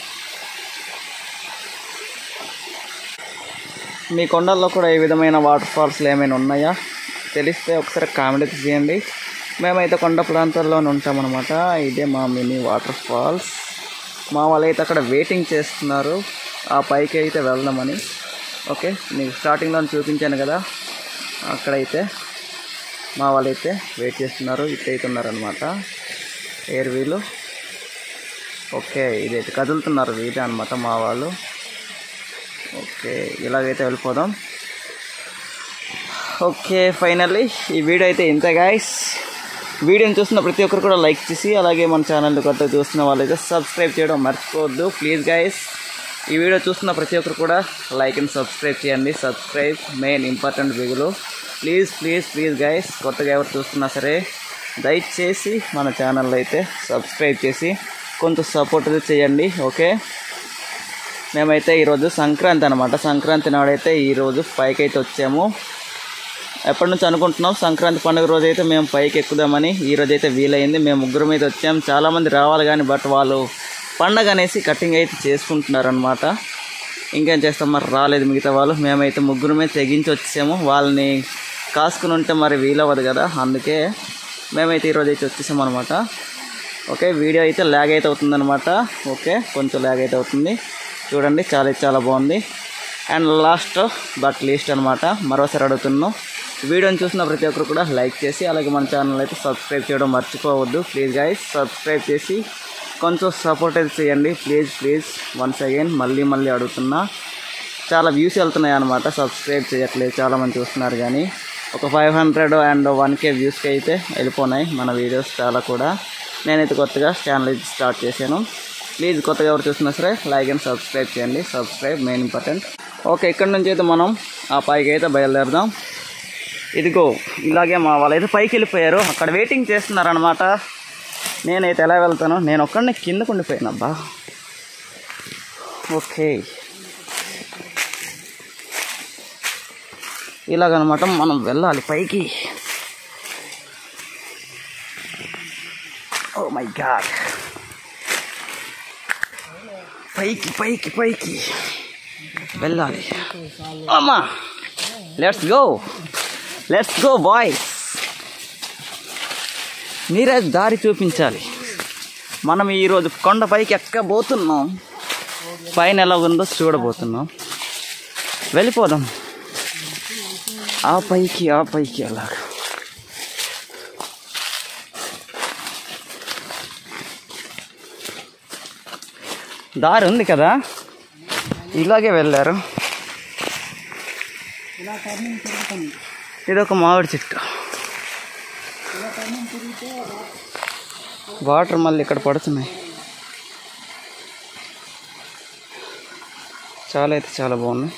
[SPEAKER 3] మీ కొండల్లో కూడా ఈ విధమైన వాటర్ ఫాల్స్లు ఏమైనా ఉన్నాయా తెలిస్తే ఒకసారి కామెంట్ చేయండి. మేమైతే కొండ ప్రాంతాల్లోనే ఉంటామన్నమాట. ఇదే మా మినీ వాటర్ ఫాల్స్. మా వాళ్ళైతే అక్కడ వెయిటింగ్ చేస్తున్నారు ఆ పైకి అయితే వెళ్దామని. ఓకే, మీకు స్టార్టింగ్లో చూపించాను కదా, అక్కడైతే మా వాళ్ళైతే వెయిట్ చేస్తున్నారు. ఇట్లయితే ఉన్నారనమాట ఎయిర్ వీలు. ఓకే, ఇదైతే కదులుతున్నారు, ఇదే అనమాట మా వాళ్ళు. ఓకే, ఇలాగైతే వెళ్ళిపోదాం. ఓకే, ఫైనల్లీ ఈ వీడియో అయితే ఇంతే గైస్. వీడియోని చూస్తున్న ప్రతి ఒక్కరు కూడా లైక్ చేసి, అలాగే మన ఛానల్ని కొత్త చూస్తున్న వాళ్ళైతే సబ్స్క్రైబ్ చేయడం మర్చిపోవద్దు ప్లీజ్ గైస్. ఈ వీడియో చూస్తున్న ప్రతి ఒక్కరు కూడా లైక్ అండ్ సబ్స్క్రైబ్ చేయండి. సబ్స్క్రైబ్ మెయిన్ ఇంపార్టెంట్ బిగులు. ప్లీజ్ గైస్, కొత్తగా ఎవరు చూస్తున్నా సరే దయచేసి మన ఛానల్ అయితే సబ్స్క్రైబ్ చేసి కొంచెం సపోర్ట్ చేయండి. ఓకే, మేమైతే ఈరోజు సంక్రాంతి అనమాట. సంక్రాంతి నాడైతే ఈరోజు పైకి అయితే వచ్చాము. ఎప్పటి నుంచి అనుకుంటున్నాం సంక్రాంతి పండుగ రోజు అయితే మేము పైకి ఎక్కుదామని. ఈరోజు అయితే వీలైంది. మేము ముగ్గురు మీద వచ్చాము. చాలామంది రావాలి కానీ బట్ వాళ్ళు పండగ అనేసి కటింగ్ అయితే చేసుకుంటున్నారనమాట. ఇంకేం చేస్తాం, మరి రాలేదు మిగతా వాళ్ళు. మేమైతే ముగ్గురమే తెగించి వచ్చాము. వాళ్ళని కాసుకుని ఉంటే మరి వీలవ్వదు కదా, అందుకే మేమైతే ఈరోజు అయితే వచ్చేసాము అనమాట. ఓకే, వీడియో అయితే ల్యాగ్ అయితే అవుతుందన్నమాట. ఓకే, కొంచెం ల్యాగ్ అయితే అవుతుంది. చూడండి, చాలా బాగుంది. అండ్ లాస్ట్ బట్ లీస్ట్ అనమాట, మరోసారి అడుగుతున్నాను, వీడియోని చూసిన ప్రతి ఒక్కరు కూడా లైక్ చేసి అలాగే మన ఛానల్ అయితే సబ్స్క్రైబ్ చేయడం మర్చిపోవద్దు. ప్లీజ్ గైస్, సబ్స్క్రైబ్ చేసి కొంచెం సపోర్ట్ అయితే చేయండి. ప్లీజ్ వన్స్ అగైన్ మళ్ళీ అడుగుతున్నా. చాలా వ్యూస్ వెళ్తున్నాయి అనమాట, సబ్స్క్రైబ్ చేయట్లేదు, చాలామంది చూస్తున్నారు కానీ ఒక 500 అండ్ 1K వ్యూస్కి అయితే వెళ్ళిపోయినాయి మన వీడియోస్ చాలా కూడా. నేనైతే కొత్తగా ఛానల్ అయితే స్టార్ట్ చేశాను. ప్లీజ్ కొత్తగా ఎవరు చూసినా సరే లైక్ అండ్ సబ్స్క్రైబ్ చేయండి. Subscribe main important. ఓకే, ఇక్కడ నుంచి అయితే మనం ఆ పైకి అయితే బయలుదేరదాం. ఇదిగో ఇలాగే మా వాళ్ళైతే పైకి వెళ్ళిపోయారు, అక్కడ వెయిటింగ్ చేస్తున్నారనమాట. నేనైతే ఎలా వెళ్తాను, నేను ఒక్కడిని కిందకు ఉండిపోయానబ్బా. ఓకే, ఇలాగనమాట మనం వెళ్ళాలి పైకి. ఓ మై గాడ్, పైకి వెళ్ళాలి. అమ్మా, లెట్స్ గో బాయ్స్. మీరే దారి చూపించాలి. మనం ఈరోజు కొండపైకి ఎక్కబోతున్నాం. పైన ఎలా ఉందో చూడబోతున్నాం. వెళ్ళిపోదాం ఆ పైకి అలాగా. దారి ఉంది కదా, ఇలాగే వెళ్ళారు. ఇదొక మామిడి చెట్టు. వాటర్ మళ్ళీ ఇక్కడ పడుతున్నాయి. చాలా బాగున్నాయి.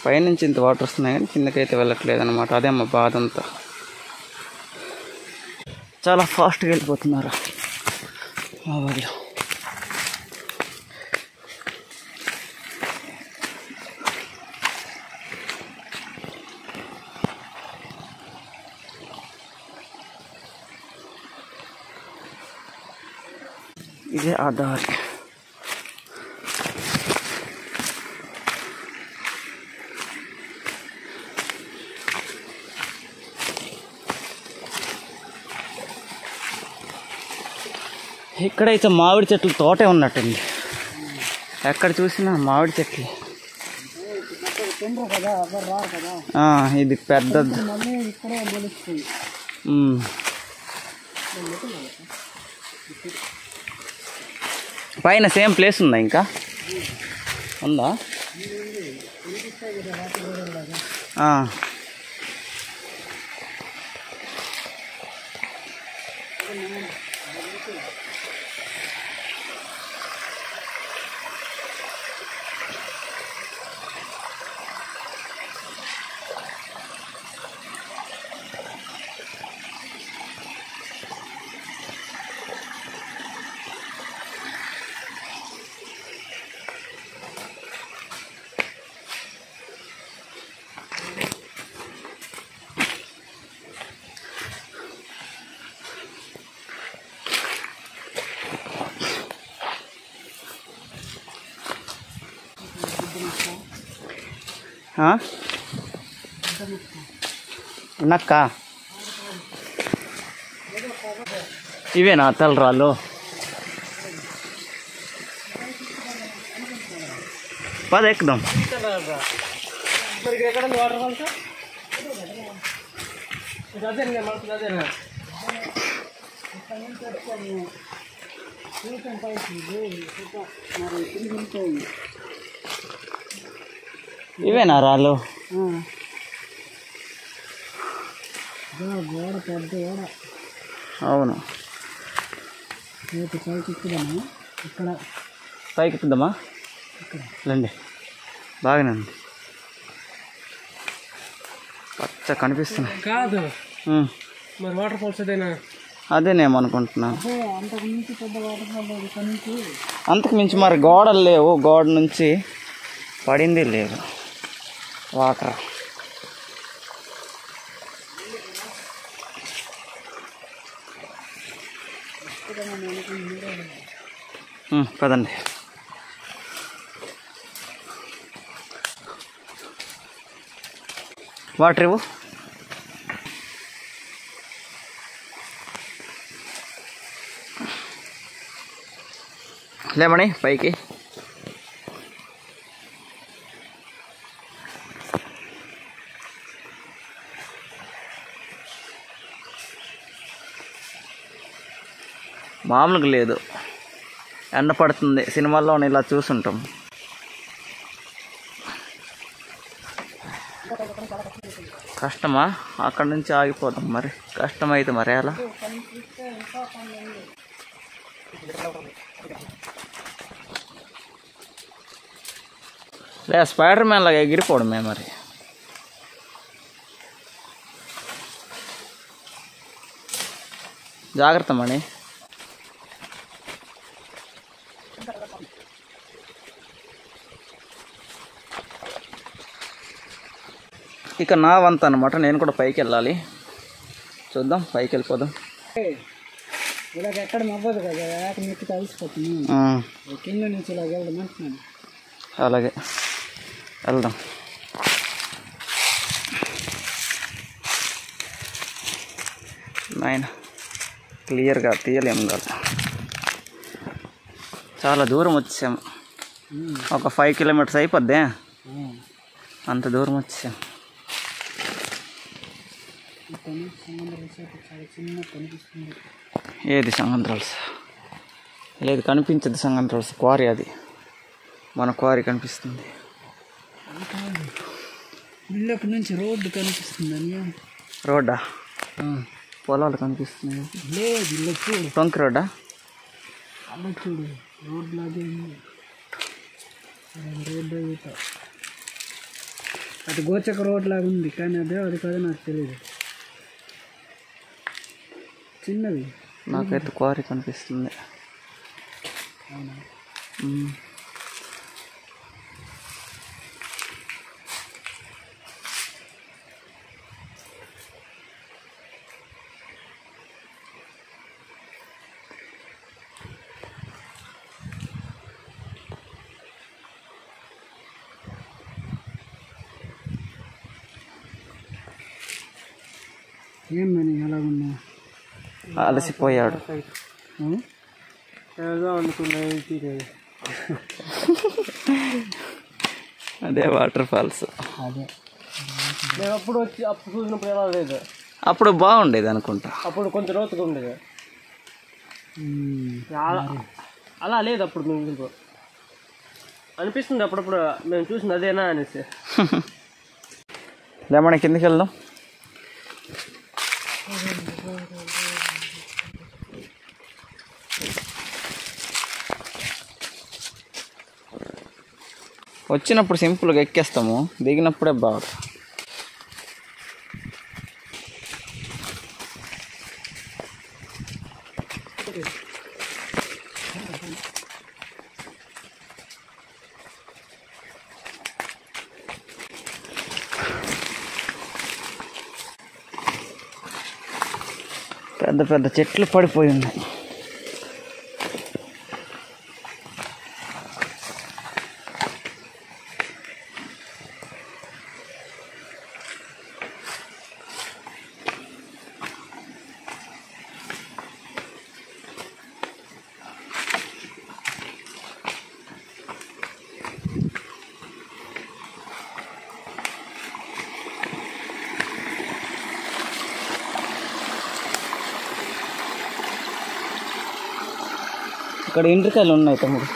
[SPEAKER 3] పైనుంచి ఇంత వాటర్ వస్తున్నాయి కానీ కిందకైతే వెళ్ళట్లేదు అనమాట. అదే మా బాధ అంతా. చాలా ఫాస్ట్గా వెళ్ళిపోతున్నారు మా వాళ్ళు. ఇదే ఆ దారి. ఇక్కడైతే మామిడి చెట్లు తోటే ఉన్నట్టుంది. ఎక్కడ చూసినా మామిడి చెట్లు. ఇది పెద్దది. పైన సేమ్ ప్లేస్ ఉందా, ఇంకా ఉందా? నక్క ఇవేనా తలరాళ్ళు? పద ఎక్కుదాం. ఇవేనా రాళ్ళు? అవును, పైకి ఎక్కుదామా? రండి, బాగానే ఉంది. పచ్చ కనిపిస్తుంది
[SPEAKER 2] కాదు మరి వాటర్ ఫాల్స్ అదేనా?
[SPEAKER 3] అదేనేమనుకుంటున్నాను.
[SPEAKER 2] అదే అంతకు మించి పెద్ద వాటర్ ఫాల్ లేదు ఇక్కడ నుంచి.
[SPEAKER 3] అంతకు మించి మరి గోడలు లేవు, గోడ నుంచి పడింది లేదు వాటర్. పదండి. వాటర్ ఇవ్వు. లేమని పైకి. మామూలుగా లేదు, ఎండ పడుతుంది. సినిమాల్లో ఇలా చూసుంటాం. కష్టమా? అక్కడ నుంచి ఆగిపోతాం మరి. కష్టమైతే మరి ఎలా? లే, స్పైడర్ మ్యాన్ లాగా ఎగిరిపోవడమే మరి. జాగ్రత్త మణి. ఇక నా వంత అనమాట, నేను కూడా పైకి వెళ్ళాలి. చూద్దాం, పైకి వెళ్ళిపోదాం.
[SPEAKER 2] ఇలాగ ఎక్కడ నవ్వదు కదా, నెక్కి కలిసిపోతుంది. కింద నుంచి ఇలాగ వెళ్ళడం అంటున్నాను.
[SPEAKER 3] అలాగే వెళ్దాం. నాయన క్లియర్గా తీయలేము కదా, చాలా దూరం వచ్చాము. ఒక 5 కిలోమీటర్స్ అయిపోద్దే, అంత దూరం వచ్చాము. ఏది సంగంత్రాల్స్? లేదు, కనిపించదు సంగంత్రాల్స్. క్వారీ అది, మన క్వారీ కనిపిస్తుంది.
[SPEAKER 2] ఇళ్ళకి నుంచి రోడ్డు కనిపిస్తుంది.
[SPEAKER 3] రోడ్డా? పొలాలు కనిపిస్తున్నాయి.
[SPEAKER 2] లేదు, ఇల్లు చూడు,
[SPEAKER 3] టొంక్ రోడ్డా?
[SPEAKER 2] అలా చూడు, రోడ్ లాగే ఉంది. రోడ్డు అవుతా అది గోచక రోడ్ లాగా ఉంది, కానీ అదే అది కాదు నాకు తెలియదు. చిన్నది.
[SPEAKER 3] నాకైతే క్వారీ కనిపిస్తుంది.
[SPEAKER 2] అవునా? ఏమని ఎలా ఉన్నా?
[SPEAKER 3] అలసిపోయాడు.
[SPEAKER 2] ఏదో అనుకున్నాయి.
[SPEAKER 3] అదే వాటర్ ఫాల్స్.
[SPEAKER 2] అదే నేను అప్పుడు వచ్చి అప్పుడు చూసినప్పుడు ఎలా లేదు,
[SPEAKER 3] అప్పుడు బాగుండేది అనుకుంటా.
[SPEAKER 2] అప్పుడు కొంచెం లోతుగా ఉండేది. అలా లేదు అప్పుడు మేము అనిపిస్తుంది అప్పుడప్పుడు మేము చూసింది అదేనా అనేసి.
[SPEAKER 3] లేమని కిందకి వెళ్దాం. వచ్చినప్పుడు సింపుల్గా ఎక్కేస్తాము, దిగినప్పుడే బాగా. పెద్ద పెద్ద చెట్లు పడిపోయి ఉన్నాయి. ఇక్కడ ఎండ్రికాయలు ఉన్నాయి తమ్ముడు.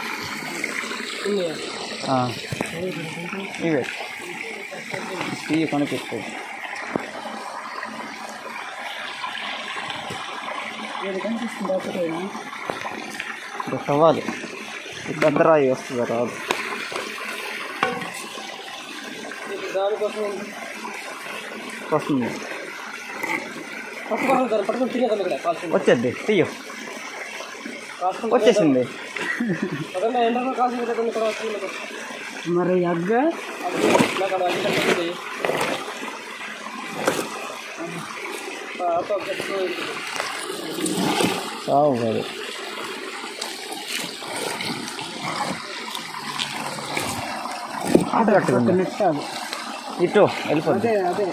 [SPEAKER 3] ఇవే ఇవి కొనిపెట్టు. ఇక్కడ సవాలు పెద్ద రాయి వస్తుంది, రాదు. దానికోసం వస్తుంది. వచ్చేద్ది తీయు వచ్చేసింది.
[SPEAKER 2] మరి అగ్గ
[SPEAKER 3] సావు కాదు. ఆట కట్టుకుంది
[SPEAKER 2] నెట్టాలి.
[SPEAKER 3] ఇటు వెళ్ళిపోద్ది.
[SPEAKER 2] అదే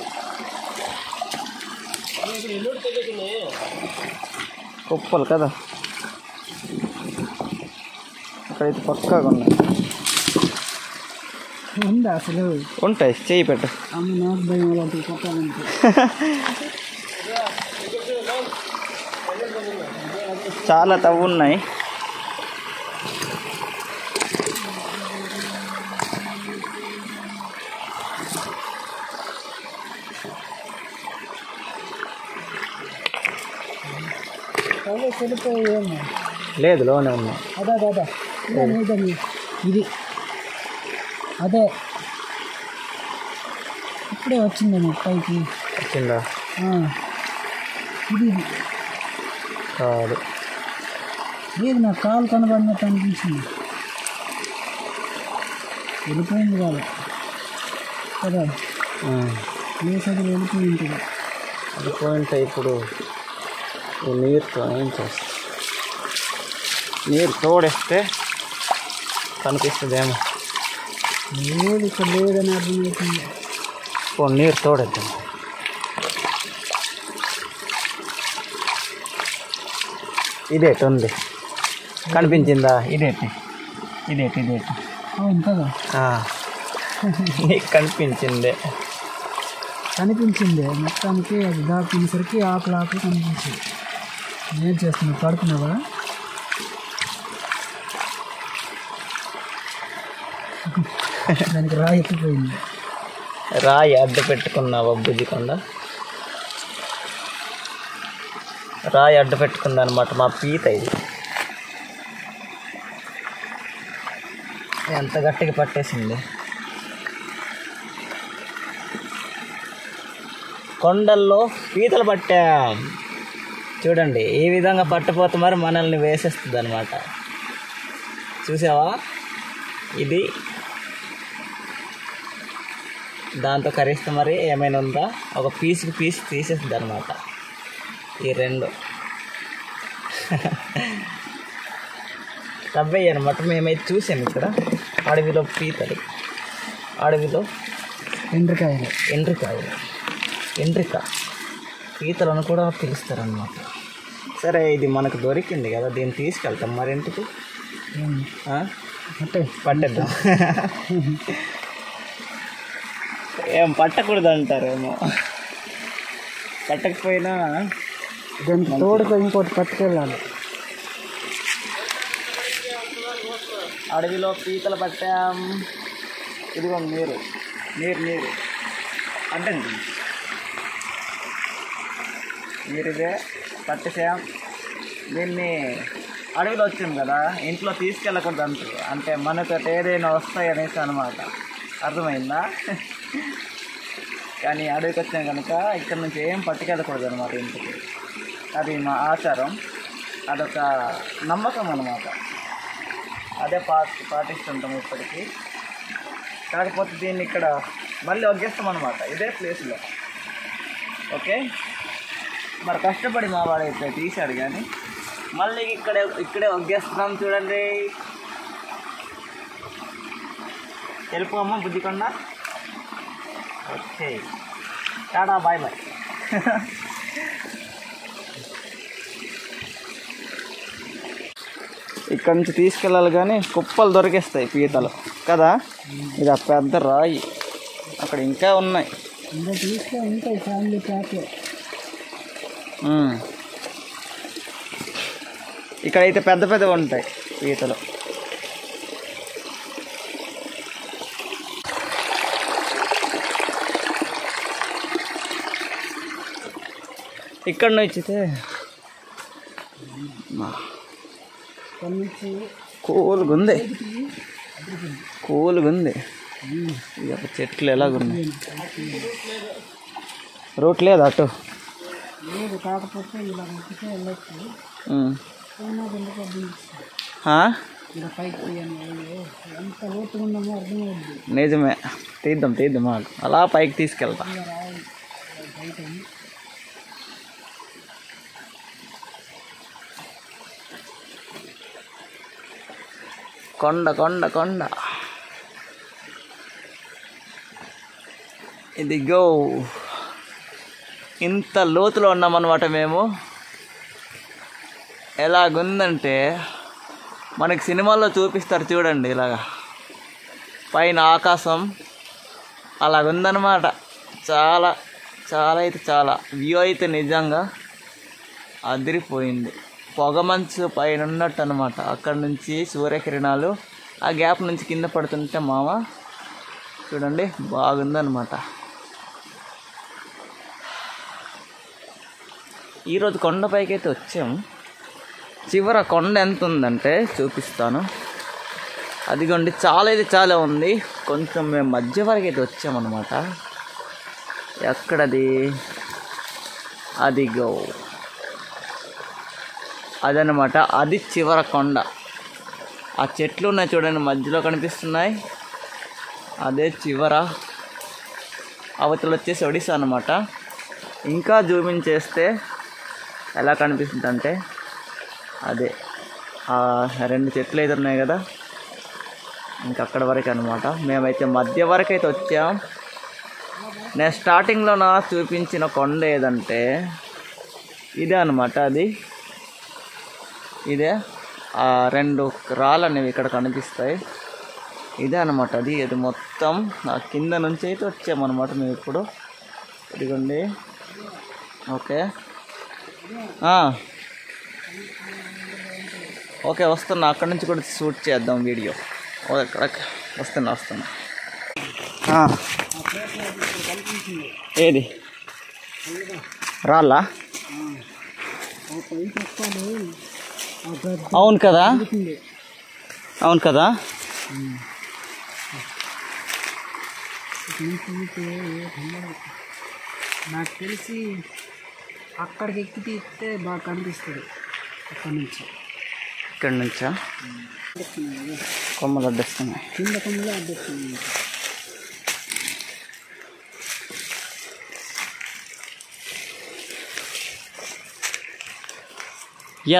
[SPEAKER 3] కుప్పలు కదా అక్కడైతే పక్కాగా ఉన్నాయి.
[SPEAKER 2] ఉందా అసలు?
[SPEAKER 3] ఉంటాయి, చేయి పెట్టు.
[SPEAKER 2] అమ్మ నాకు భయం అలాంటివి కొట్టాలంటే.
[SPEAKER 3] చాలా తవ్వున్నాయి.
[SPEAKER 2] అదే చెడిపోయేమో.
[SPEAKER 3] లేదు లోనే ఉన్నాయి.
[SPEAKER 2] అదే ఇది అదే ఇప్పుడే వచ్చిందేమో పైకి.
[SPEAKER 3] వచ్చిందా?
[SPEAKER 2] ఇది
[SPEAKER 3] కాదు,
[SPEAKER 2] లేదు నాకు కాలు కనబడినట్టు అనిపించింది. వెళ్ళిపోయింది కాదు కదా, లేసది వెళ్ళిపోయి ఉంటుంది.
[SPEAKER 3] వెళ్ళిపోయింటే ఇప్పుడు ఈ నీరుతో ఏం చేస్తా? నీరు తోడేస్తే కనిపిస్తుందేమో.
[SPEAKER 2] లేదు ఇక్కడ లేదని అర్థమవుతుంది.
[SPEAKER 3] నీరు తోడేద్దాం. ఇదేటి ఉంది, కనిపించిందా? ఇదేటి
[SPEAKER 2] అవును కదా,
[SPEAKER 3] నీకు కనిపించిందే.
[SPEAKER 2] కనిపించింది మొత్తానికి. అది దాక్కునేసరికి ఆకులు కనిపించింది. ఏం చేస్తున్నావు? పడుతున్నావా? దానికి రాయి ఎత్తిపోయింది.
[SPEAKER 3] రాయి అడ్డు పెట్టుకున్నావా బుజ్జికొండ? రాయి అడ్డు పెట్టుకుంది అనమాట మా పీత. ఇది ఎంత గట్టిగా పట్టేసింది. కొండల్లో పీతలు పట్టాం చూడండి. ఈ విధంగా పట్టపోతే మరి మనల్ని వేసేస్తుంది అనమాట. చూసావా? ఇది దాంతో కరిస్తే మరి ఏమైనా ఉందా? ఒక పీస్కి పీస్ తీసేస్తుంది అనమాట. ఈ రెండు రవ్వయ్య అనమాట. మేమైతే చూసాము ఇక్కడ అడవిలో పీతలు, అడవిలో ఎండ్రిక పీతలను కూడా పిలుస్తారనమాట. సరే, ఇది మనకు దొరికింది కదా, దీన్ని తీసుకెళ్తాం మరి ఇంటికి. పట్టేద్దాం. ఏం పట్టకూడదు అంటారేమో. పట్టకపోయినా
[SPEAKER 2] దానికి తోడుగా ఇంకోటి పట్టుకెళ్ళాలి.
[SPEAKER 3] అడవిలో పీతలు పట్టాం. ఇదిగో నీరు అంటే నీరుదే పట్టేసాం. దీన్ని అడవిలో వచ్చింది కదా, ఇంట్లో తీసుకెళ్ళకూడదు అంటారు. అంటే మనతో ఏదైనా వస్తాయి అనేసి అనమాట. అర్థమైందా? కానీ అడవికి వచ్చాం కనుక ఇక్కడ నుంచి ఏం పట్టుకెళ్ళకూడదు అనమాట ఇంటికి. అది మా ఆచారం, అదొక నమ్మకం అనమాట. అదే పాటిస్తుంటాం ఇప్పటికీ. కాకపోతే దీన్ని ఇక్కడ మళ్ళీ వగ్గేస్తాం అనమాట, ఇదే ప్లేస్లో. ఓకే, మరి కష్టపడి మా వాడైతే తీశాడు కానీ మళ్ళీ ఇక్కడే వగ్గేస్తున్నాం. చూడండి, వెళ్ళిపోమ్మా బుజ్జికొండ. Okay, tata, bye bye. ఇక్కడ నుంచి తీసుకెళ్ళాలి కానీ కుప్పలు దొరికేస్తాయి పీతలు కదా. ఇది ఆ పెద్ద రాయి, అక్కడ ఇంకా ఉన్నాయి.
[SPEAKER 2] ఉంటాయి ఫ్యామిలీ ప్యాక్లో.
[SPEAKER 3] ఇక్కడైతే పెద్ద పెద్దవి ఉంటాయి పీతలు. ఇక్కడ నుంచితే కూలుగుంది. ఇక చెట్లు ఎలాగున్నాయి. రూట్ లేదు అటు.
[SPEAKER 2] లేదు, కాకపోతే ఇలా మొక్కితే వెళ్ళొచ్చు. ఎందుకు అర్థం ఇలా పైకి తీయండి, ఎంత లోతుగా ఉందో అర్థమవుద్ది.
[SPEAKER 3] నిజమే, తీద్దాం మాకు అలా పైకి తీసుకెళ్తా.
[SPEAKER 2] బయట
[SPEAKER 3] కొండ కొండ కొండ ఇదిగో ఇంత లోతులో ఉన్నామన్నమాట మేము. ఎలాగుందంటే మనకి సినిమాల్లో చూపిస్తారు చూడండి, ఇలాగా పైన ఆకాశం అలాగుందన్నమాట. చాలా చాలా అయితే చాలా వ్యూ అయితే నిజంగా అదిరిపోయింది. పొగమంచు పైన ఉన్నట్టు అనమాట. అక్కడ నుంచి సూర్యకిరణాలు ఆ గ్యాప్ నుంచి కింద పడుతుంటే మామ చూడండి బాగుందన్నమాట. ఈరోజు కొండపైకి అయితే వచ్చాము. చివర కొండ ఎంత ఉందంటే చూపిస్తాను. అదిగోండి, చాలా అయితే చాలా ఉంది. కొంచెం మేము మధ్య వరకు అయితే వచ్చామన్నమాట. ఎక్కడది? అదిగో అదనమాట, అది చివర కొండ. ఆ చెట్లు ఉన్నాయి చూడండి, మధ్యలో కనిపిస్తున్నాయి, అదే చివర. అవతల వచ్చేసి ఒడిశా అన్నమాట. ఇంకా జూమింగ్ చేస్తే ఎలా కనిపిస్తుంది అంటే అదే ఆ రెండు చెట్లు అయితే ఉన్నాయి కదా, ఇంకా అక్కడ వరకు అనమాట. మేమైతే మధ్య వరకు అయితే వచ్చాం. నేను స్టార్టింగ్లో చూపించిన కొండ ఏదంటే ఇదే అనమాట. అది ఇదే ఆ రెండు రాళ్ళు అనేవి ఇక్కడ కనిపిస్తాయి. ఇదే అనమాట అది. ఇది మొత్తం ఆ కింద నుంచి అయితే వచ్చామన్నమాట మేము ఇప్పుడు. ఇదిగోండి. ఓకే ఓకే, వస్తున్నా. అక్కడ నుంచి కూడా షూట్ చేద్దాం వీడియో. వస్తున్నా. ఏది రాళ్ళా? అవును కదా.
[SPEAKER 2] నాకు తెలిసి అక్కడికి ఎక్కి తీస్తే బాగా కనిపిస్తుంది.
[SPEAKER 3] ఇక్కడ నుంచా కొమ్మలు అడ్డేస్తున్నాయి,
[SPEAKER 2] కింద కొమ్మలు అడ్డేస్తున్నాయి.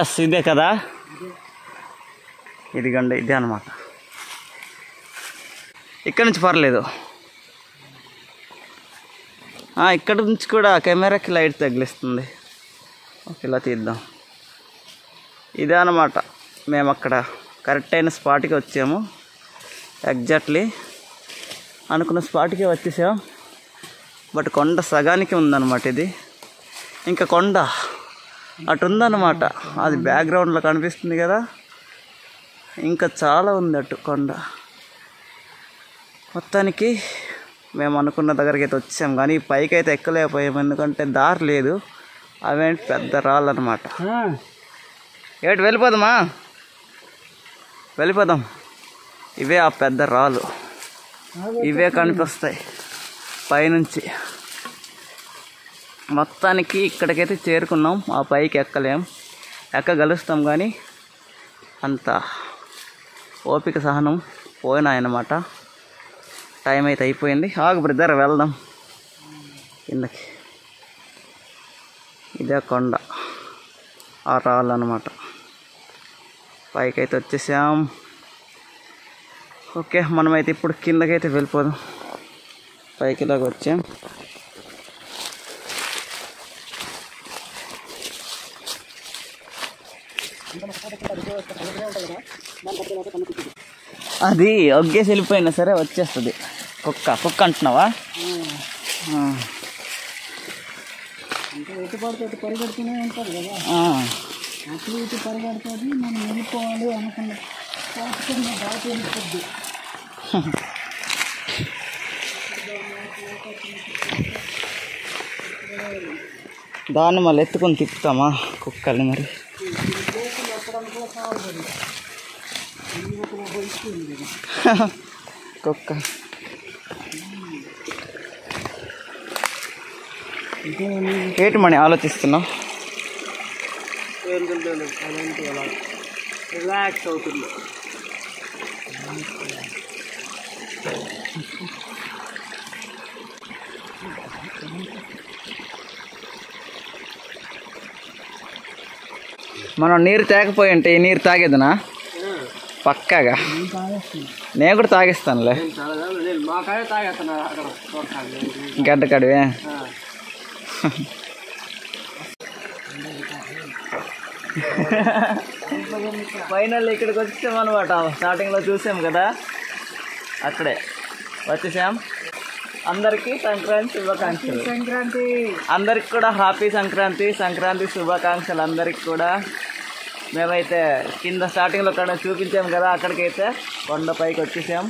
[SPEAKER 3] ఎస్, ఇదే కదా. ఇదిగండి, ఇదే అనమాట. ఇక్కడ నుంచి పర్లేదు. ఇక్కడ నుంచి కూడా కెమెరాకి లైట్ తగిలిస్తుంది. ఓకే, ఇలా తీద్దాం. ఇదే అనమాట. మేము అక్కడ కరెక్ట్ అయిన స్పాట్కి వచ్చాము. ఎగ్జాక్ట్లీ అనుకున్న స్పాట్కి వచ్చేసాం. బట్ కొండ సగానికి ఉందన్నమాట ఇది. ఇంకా కొండ అటు ఉందన్నమాట. అది బ్యాక్గ్రౌండ్లో కనిపిస్తుంది కదా. ఇంకా చాలా ఉంది అటు కొండ. మొత్తానికి మేము అనుకున్న దగ్గరికి అయితే వచ్చాం, కానీ పైకి అయితే ఎక్కలేకపోయాము. ఎందుకంటే దారి లేదు. అవేంటి పెద్ద రాళ్ళు అనమాట. ఏటి వెళ్ళిపోదాం. ఇవే ఆ పెద్ద రాళ్ళు, ఇవే కనిపిస్తాయి పైనుంచి. మొత్తానికి ఇక్కడికైతే చేరుకున్నాం. ఆ పైకి ఎక్కగలుస్తాం, కానీ అంత ఓపిక సహనం పోయినాయన్నమాట. టైం అయితే అయిపోయింది. ఆగు బ్రదర్, వెళ్దాం కిందకి. ఇదే కొండ, ఆ రాళ్ళు అన్నమాట. పైకి అయితే వచ్చేసాం. ఓకే, మనమైతే ఇప్పుడు కిందకైతే వెళ్ళిపోదాం. పైకి ఇలాగ వచ్చాం. అది ఒగ్గేసి వెళ్ళిపోయినా సరే వచ్చేస్తుంది. కుక్క అంటున్నావా?
[SPEAKER 2] అంటే ఎటు పడితే అటు పరిగెడుతూనే ఉంటారు కదా. అటు ఇటు పరిగెడుతుంది. మనం వెళ్ళిపోవాలి అనుకున్న దాటి వెళ్ళిపోద్ది.
[SPEAKER 3] దాన్ని మళ్ళీ ఎత్తుకొని తిప్పుతామా కుక్కల్ని? మరి కుక్క ఏంటి మణి ఆలోచిస్తున్నావు?
[SPEAKER 2] రిలాక్స్ అవుతుంది.
[SPEAKER 3] మనం నీరు తాగపోయి ఉంటే ఈ నీరు తాగేదనా పక్కాగా? నేను కూడా తాగిస్తానులే.
[SPEAKER 2] మా కాయ తాగేస్తున్నా అక్కడ
[SPEAKER 3] గడ్డ కడివే. ఫైనల్ ఇక్కడికి వచ్చాం అనమాట. స్టార్టింగ్లో చూసాం కదా, అక్కడే వచ్చేసాం. అందరికీ సంక్రాంతి శుభాకాంక్షలు.
[SPEAKER 2] సంక్రాంతి
[SPEAKER 3] అందరికి కూడా హ్యాపీ సంక్రాంతి. సంక్రాంతి శుభాకాంక్షలు అందరికి కూడా. మేమైతే కింద స్టార్టింగ్లో ఇక్కడ చూపించాం కదా, అక్కడికైతే కొండపైకి వచ్చేసాం.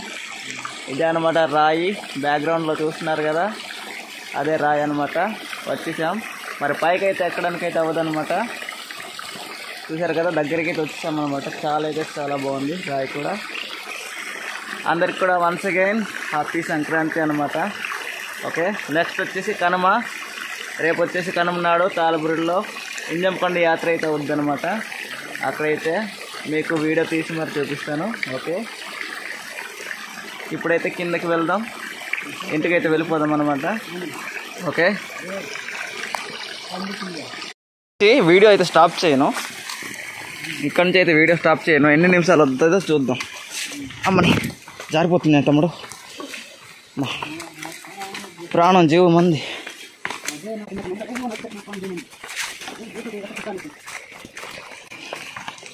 [SPEAKER 3] ఇదే అనమాట రాయి, బ్యాక్గ్రౌండ్లో చూస్తున్నారు కదా, అదే రాయి అనమాట. వచ్చేసాం. మరి పైకి అయితే ఎక్కడానికైతే అవ్వదనమాట. చూసారు కదా, దగ్గరికి అయితే వచ్చేసాం అనమాట. చాలా బాగుంది రాయి కూడా. అందరికి కూడా వన్స్ అగైన్ హ్యాపీ సంక్రాంతి అనమాట. ఓకే, నెక్స్ట్ వచ్చేసి కనుమ. రేపు వచ్చేసి కనుమ నాడు తాళబురులో ఇంజంకొండ యాత్ర అయితే వద్దనమాట. అక్కడైతే మీకు వీడియో తీసి మరి చూపిస్తాను. ఓకే, ఇప్పుడైతే కిందకి వెళ్దాం, ఇంటికైతే వెళ్ళిపోదాం అనమాట. ఓకే, వీడియో అయితే స్టాప్ చేయను, ఇక్కడ నుంచి అయితే వీడియో స్టాప్ చేయను. ఎన్ని నిమిషాలు వస్తుందో చూద్దాం. అమ్మని జారిపోతుంది తమ్ముడు, ప్రాణం జీవం మంది.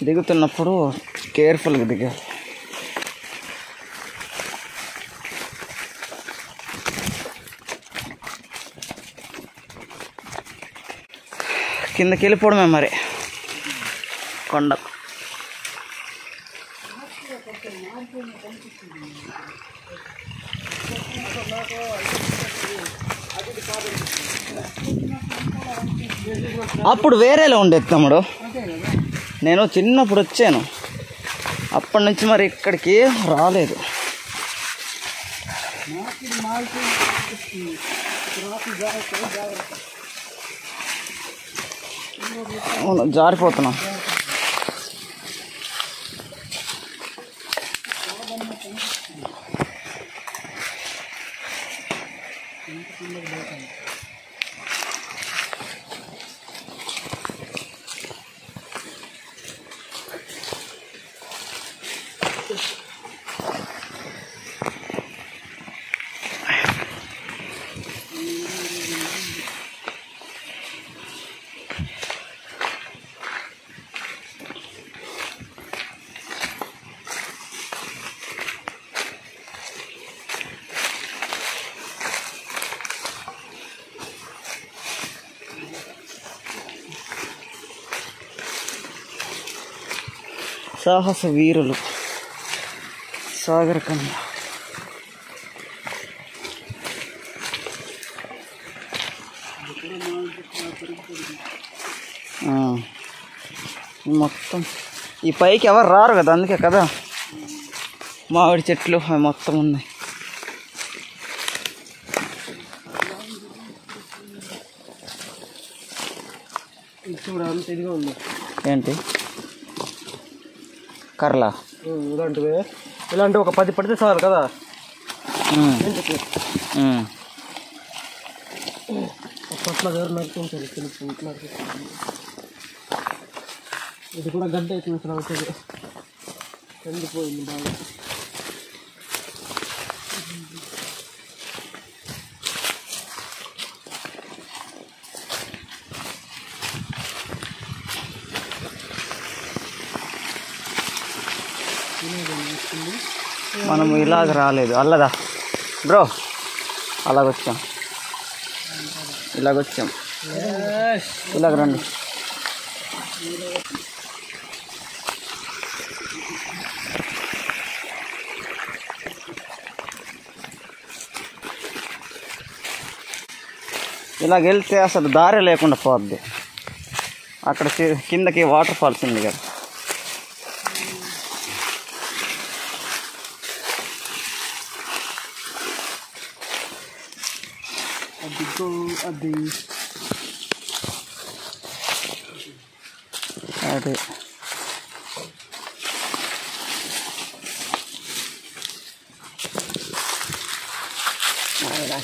[SPEAKER 3] దిగుతున్నప్పుడు కేర్ఫుల్గా దిగాలి. కిందకి వెళ్ళిపోవడమే మరి కొండ. అప్పుడు వేరేలా ఉండేది తమ్ముడు, నేను చిన్నప్పుడు వచ్చాను, అప్పటి నుంచి మరి ఇక్కడికి రాలేదు. అవును, జారిపోతున్నా. సాహస వీరులు సాగర కన్య. మొత్తం ఈ పైకి ఎవరు రారు కదా, అందుకే కదా మామిడి చెట్లు అవి మొత్తం ఉన్నాయి.
[SPEAKER 2] చూడంత ఇదిగా ఉంది.
[SPEAKER 3] ఏంటి కర్లా
[SPEAKER 2] ఇలాంటివి, ఇలాంటివి ఒక 10 పడితే చాలు కదా. అట్లా గారు నడుతుంటారు. ఇది కూడా గడ్డ అయిపోయింది, అవుతుంది, కందిపోయింది బాగా.
[SPEAKER 3] మనము ఇలాగ రాలేదు, అల్లదా బ్రో, అలాగొచ్చాం, ఇలాగొచ్చాం, ఇలాగ రండి. ఇలాగ వెళ్తే అసలు దారి లేకుండా పోద్ది. అక్కడ కిందకి వాటర్ ఫాల్స్ ఉంది కదా.
[SPEAKER 2] అది
[SPEAKER 3] అదే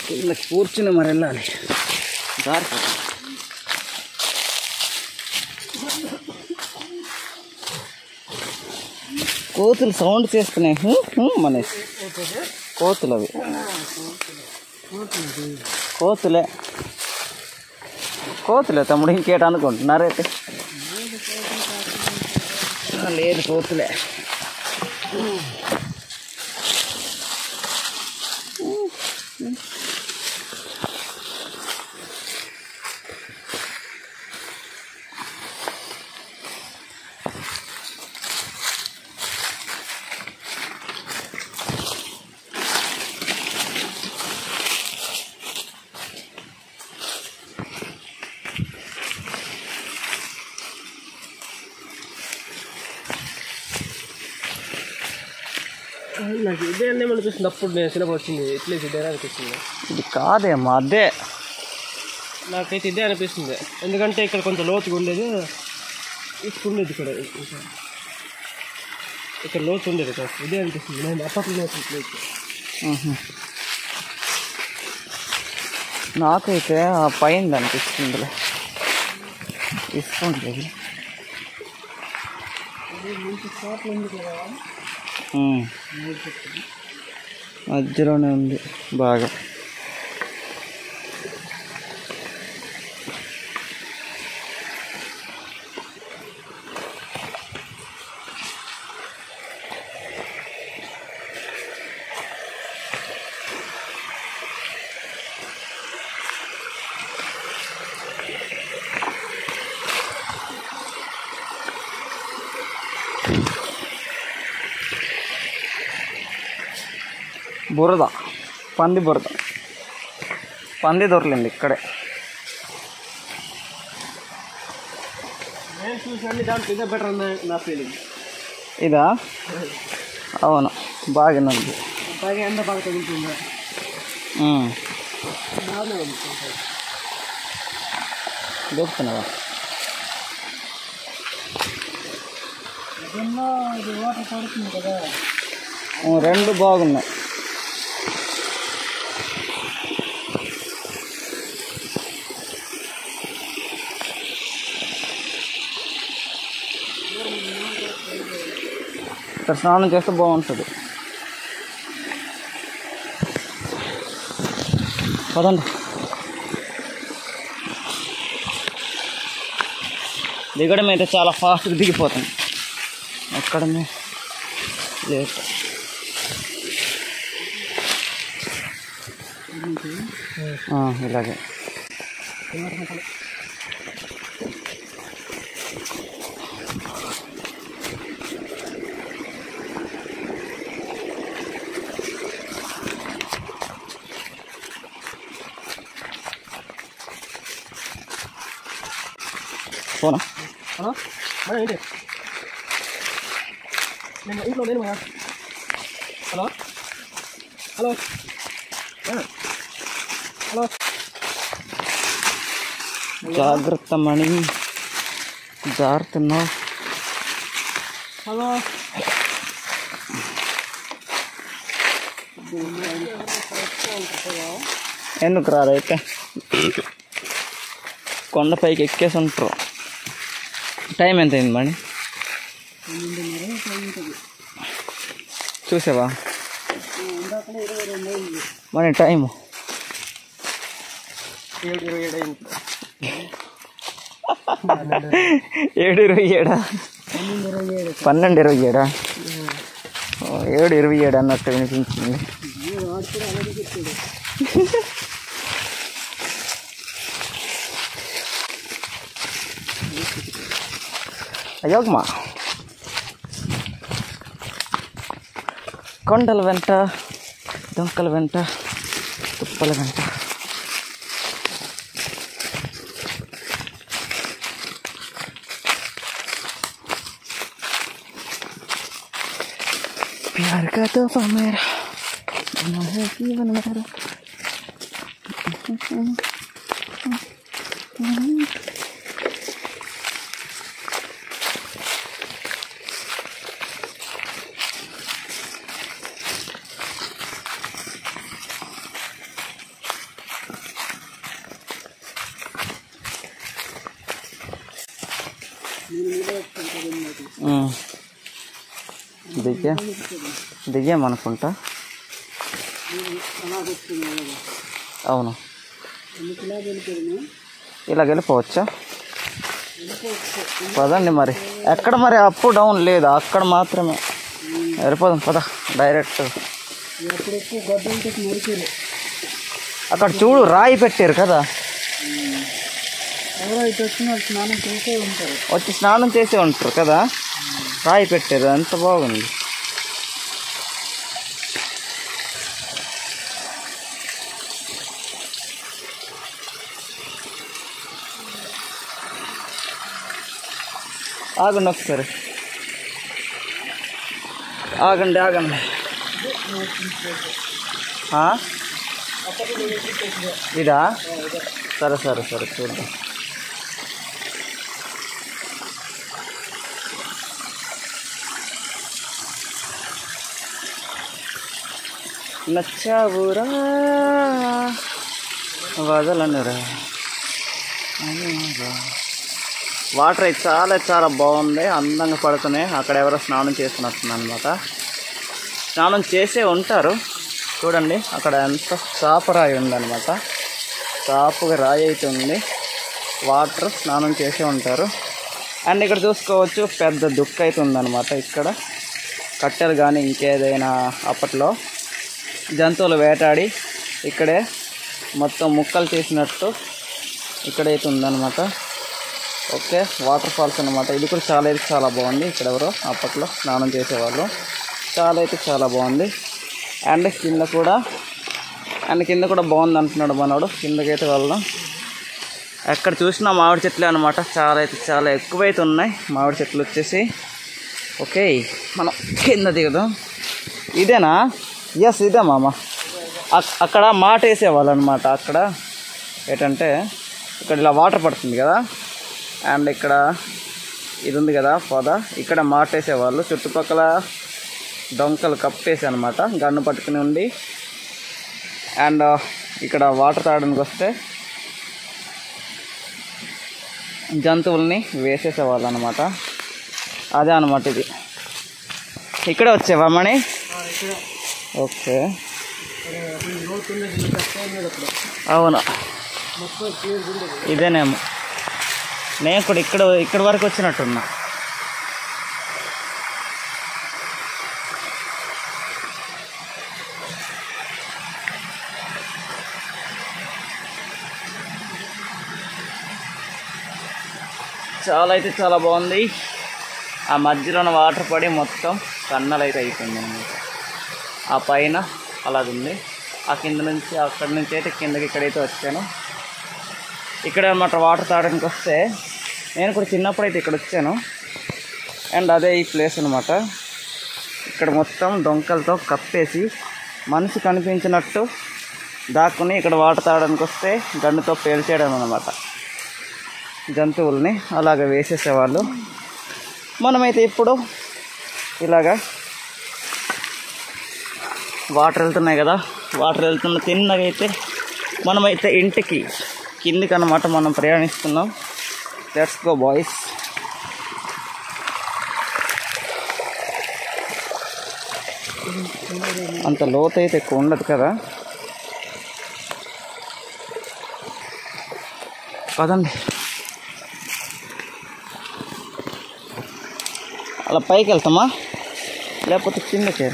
[SPEAKER 3] కింద కూర్చుని మరి వెళ్ళాలి. దారి కోతులు సౌండ్ చేస్తున్నాయి. మనేసి కోతులు అవి కోతులే తమ్ముడు, ఇంకేట అనుకుంటున్నారైతే. లేదు కోతులే.
[SPEAKER 2] నాకు ఇదే అన్నీ అనిపిస్తుంది. అప్పుడు నేను చిన్నప్పుడు వచ్చింది ఇట్లే ఇదే అనిపిస్తుంది.
[SPEAKER 3] ఇది కాదేమో అదే,
[SPEAKER 2] నాకైతే ఇదే అనిపిస్తుంది. ఎందుకంటే ఇక్కడ కొంచెం లోతుగా ఉండేది, ఉండేది ఇక్కడ లోతు ఉండేది. ఇదే అనిపిస్తుంది. నేను అప్పట్లో ప్లేస్.
[SPEAKER 3] నాకైతే ఆ పైన అనిపిస్తుందిలే. తీసుకుంటుంది మధ్యలోనే ఉంది బాగా. బురద, పంది బురద. పంది దొరలింది ఇక్కడే.
[SPEAKER 2] నేను చూసాను దాంట్లో ఇదే బెటర్ అన్న నా ఫీలింగ్.
[SPEAKER 3] ఇదా? అవును, బాగానే ఉంది.
[SPEAKER 2] బాగా ఎండ బాగా తగులుతుంది.
[SPEAKER 3] దొరుకుతున్నావా?
[SPEAKER 2] ఇది వాటర్ పడుతుంది కదా.
[SPEAKER 3] రెండు బాగున్నాయి. ఇక్కడ స్నానం చేస్తే బాగుంటుంది. పదండి. దిగడం అయితే చాలా ఫాస్ట్గా దిగిపోతుంది, ఎక్కడమే లేట్. ఇలాగే పోనా?
[SPEAKER 2] ఏంటి నేను ఇంట్లో లేను. Hello hello hello.
[SPEAKER 3] జాగ్రత్త మణి, జారుతున్నావు.
[SPEAKER 2] హలో
[SPEAKER 3] ఎందుకు రాదైతే? కొండపైకి ఎక్కేసి ఉంటారు. టైం ఎంత అయింది మణి? చూసావా మణి టైము?
[SPEAKER 2] 7:27
[SPEAKER 3] 7:27. 12:27. 7:27 అన్నట్టు వినిపించింది. అయోగమా కొండల వెంట, దొంకల వెంట, తుప్పల వెంట. प्यार का तोहफा मेरा बना है जीवन मेरा. దిగామనుకుంటా. అవును, ఇలా వెళ్ళిపోవచ్చా? పదండి మరి. ఎక్కడ మరి అప్ డౌన్ లేదా? అక్కడ మాత్రమే. వెళ్ళిపోదాం పద డైరెక్ట్. అక్కడ చూడు రాయి పెట్టారు కదా, వచ్చి స్నానం చేసే ఉంటారు కదా, రాయి పెట్టారు. ఎంత బాగుంది. ఆగండి ఒకసారి, ఆగండి ఆగండి. ఇదా? సరే సరే సరే చూద్దాం. నచ్చావురా వదలనురా. వాటర్ అయితే చాలా చాలా బాగుంది, అందంగా పడుతున్నాయి. అక్కడ ఎవరో స్నానం చేస్తున్నట్టుంది అనమాట. స్నానం చేసే ఉంటారు. చూడండి అక్కడ ఎంత చాప రాయి ఉందన్నమాట. చాపగా రాయి అయితే ఉంది. వాటర్ స్నానం చేసే ఉంటారు. అండ్ ఇక్కడ చూసుకోవచ్చు పెద్ద దుక్క అయితే ఉందన్నమాట. ఇక్కడ కట్టెలు కానీ ఇంకేదైనా అప్పట్లో జంతువులు వేటాడి ఇక్కడే మొత్తం ముక్కలు చేసినట్టు ఇక్కడైతే ఉందన్నమాట. ఓకే, వాటర్ ఫాల్స్ అన్నమాట. ఇది కూడా చాలా అయితే చాలా బాగుంది. ఇక్కడ ఎవరో అప్పట్లో స్నానం చేసేవాళ్ళు. చాలా అయితే చాలా బాగుంది. అండ్ కింద కూడా బాగుంది అంటున్నాడు మనోడు. కిందకైతే వెళ్దాం. ఎక్కడ చూసినా మామిడి చెట్లే అనమాట. చాలా అయితే చాలా ఎక్కువైతే ఉన్నాయి మామిడి చెట్లు వచ్చేసి. ఓకే, మనం కింద దిగుదాం. ఇదేనా? ఎస్ ఇదే మామ. అక్కడ మాట వేసేవాళ్ళు అనమాట. అక్కడ ఏంటంటే ఇక్కడ ఇలా వాటర్ పడుతుంది కదా, అండ్ ఇక్కడ ఇది ఉంది కదా పొద, ఇక్కడ మాట వేసేవాళ్ళు. చుట్టుపక్కల డొంకలు కప్పేసి అనమాట, గన్ను పట్టుకుని ఉండి. అండ్ ఇక్కడ వాటర్ తాగడానికి వస్తే జంతువుల్ని వేసేసేవాళ్ళు అనమాట. అదే అనమాట ఇది. ఇక్కడే వచ్చేవా మణి? ఓకే, అవును ఇదేనేమో. నేను కూడా ఇక్కడ వరకు వచ్చినట్టున్నా. చాలా అయితే చాలా బాగుంది. ఆ మధ్యలోన వాటర్ పడి మొత్తం కన్నలు అయితే అయిపోయింది అనమాట. ఆ పైన అలాగుంది. ఆ కింద నుంచి అక్కడి నుంచి అయితే కిందకి ఇక్కడైతే వచ్చాను. ఇక్కడ అన్నమాట వాటర్ తాగడానికి వస్తే నేను కూడా చిన్నప్పుడు అయితే ఇక్కడ వచ్చాను. అండ్ అదే ఈ ప్లేస్ అనమాట. ఇక్కడ మొత్తం డొంకలతో కప్పేసి మనిషి కనిపించినట్టు దాక్కుని ఇక్కడ వాటర్ తాగడానికి వస్తే గన్నుతో పేల్చేయడం అనమాట. జంతువుల్ని అలాగ వేసేసేవాళ్ళు. మనమైతే ఇప్పుడు ఇలాగా వాటర్ వెళ్తున్నాయి కదా, వాటర్ వెళ్తున్న తిన్నగైతే మనమైతే ఇంటికి కిందికి అన్నమాట మనం ప్రయాణిస్తున్నాం. Let's go boys. అంత లోతు అయితే ఎక్కువ ఉండదు కదా. పదండి. అలా పైకి వెళ్తామా లేకపోతే కిందకి?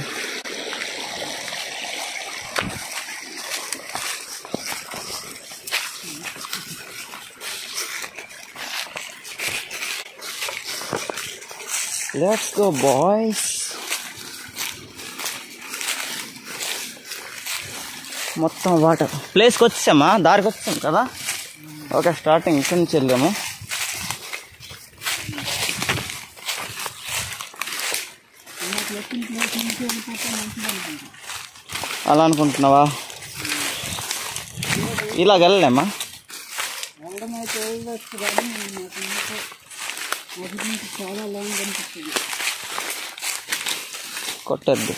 [SPEAKER 3] Let's go boys. మొత్తం వాటర్ ప్లేస్కి వచ్చామా, దారికి వచ్చాం కదా. ఓకే, స్టార్టింగ్ ఇక్కడి నుంచి వెళ్ళాము. అలా అనుకుంటున్నావా? ఇలాగ వెళ్ళలేమా? కొట్టద్దు,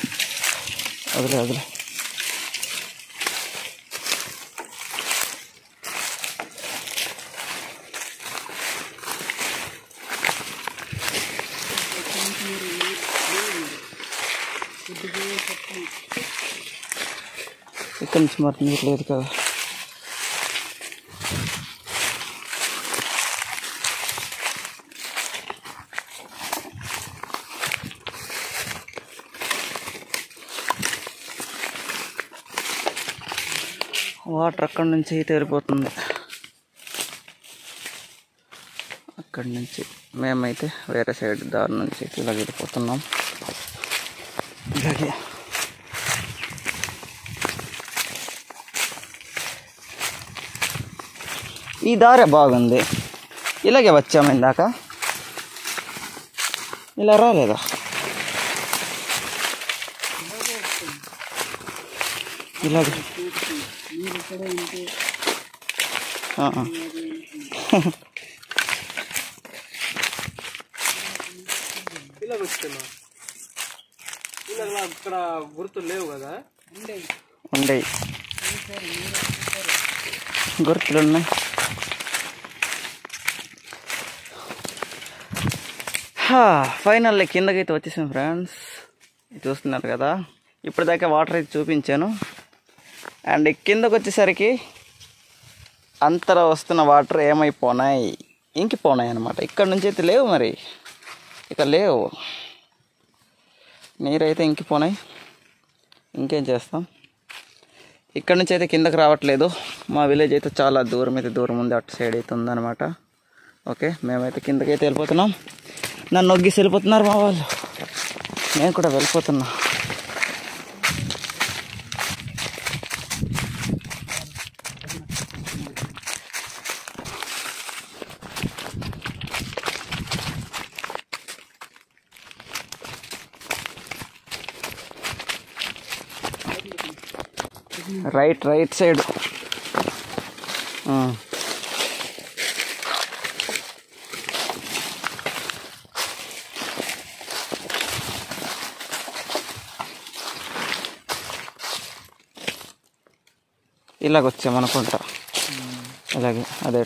[SPEAKER 3] వదిలే వదిలే. ఇక్కడి నుంచి మరి నీరు లేదు కదా. వాటర్ అక్కడి నుంచి అయితే వెళ్ళిపోతుంది. అక్కడి నుంచి మేమైతే వేరే సైడ్ దారి నుంచి ఇలా వెళ్ళిపోతున్నాం. ఇలాగే ఈ దారే బాగుంది. ఇలాగే వచ్చాము ఇందాక, ఇలా రాలేదా? ఇలాగే
[SPEAKER 2] ఇలా వచ్చాను. ఇలా అక్కడ గుర్తులు లేవు కదా,
[SPEAKER 3] ఉండేవి గుర్తులు ఉన్నాయి. ఫైనల్లీ కిందకైతే వచ్చేసాం ఫ్రెండ్స్. చూస్తున్నారు కదా, ఇప్పటిదాకా వాటర్ అయితే చూపించాను. అండ్ కిందకు వచ్చేసరికి అంతలో వస్తున్న వాటర్ ఏమైపోయినాయి, ఇంకిపోయినాయి అన్నమాట. ఇక్కడ నుంచి అయితే లేవు, మరి ఇక్కడ లేవు, నీరైతే ఇంకిపోయినాయి. ఇంకేం చేస్తాం, ఇక్కడ నుంచి అయితే కిందకు రావట్లేదు. మా విలేజ్ అయితే చాలా దూరం ఉంది, అటు సైడ్ అయితే ఉందన్నమాట. ఓకే, మేమైతే కిందకైతే వెళ్ళిపోతున్నాం. నన్ను నొగ్గేసి వెళ్ళిపోతున్నారు మా వాళ్ళు, నేను కూడా వెళ్ళిపోతున్నా. Right side. ఇలాగొచ్చామనుకుంటా, అలాగే అదే.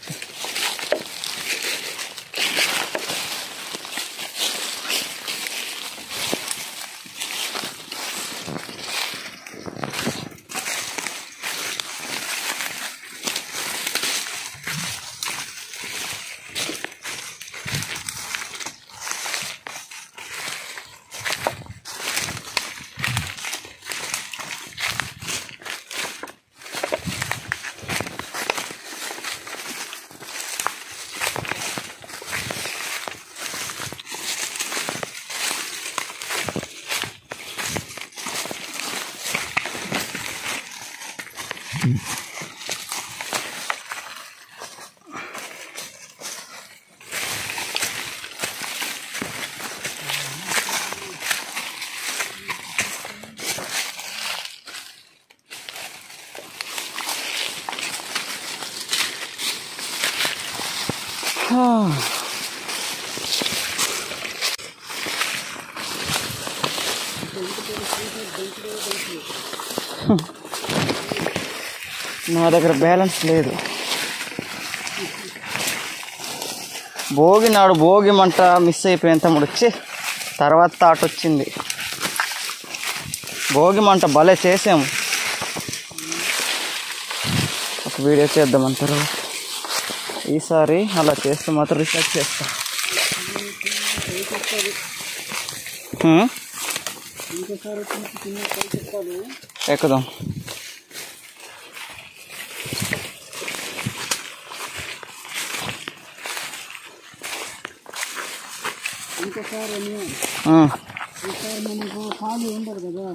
[SPEAKER 3] నా దగ్గర బ్యాలెన్స్ లేదు. భోగి మంట మిస్ అయిపోయిన తమ్ముడు వచ్చి తర్వాత థాట్ వచ్చింది. భోగి మంట భలే చేసాము, ఒక వీడియో చేద్దామంటారు. ఈసారి అలా చేస్తే మాత్రం రీసెర్చ్ చేస్తా. ఎక్కుదాం.
[SPEAKER 2] ఇంకోసారి మనకు ఖాళీ ఉండదు కదా,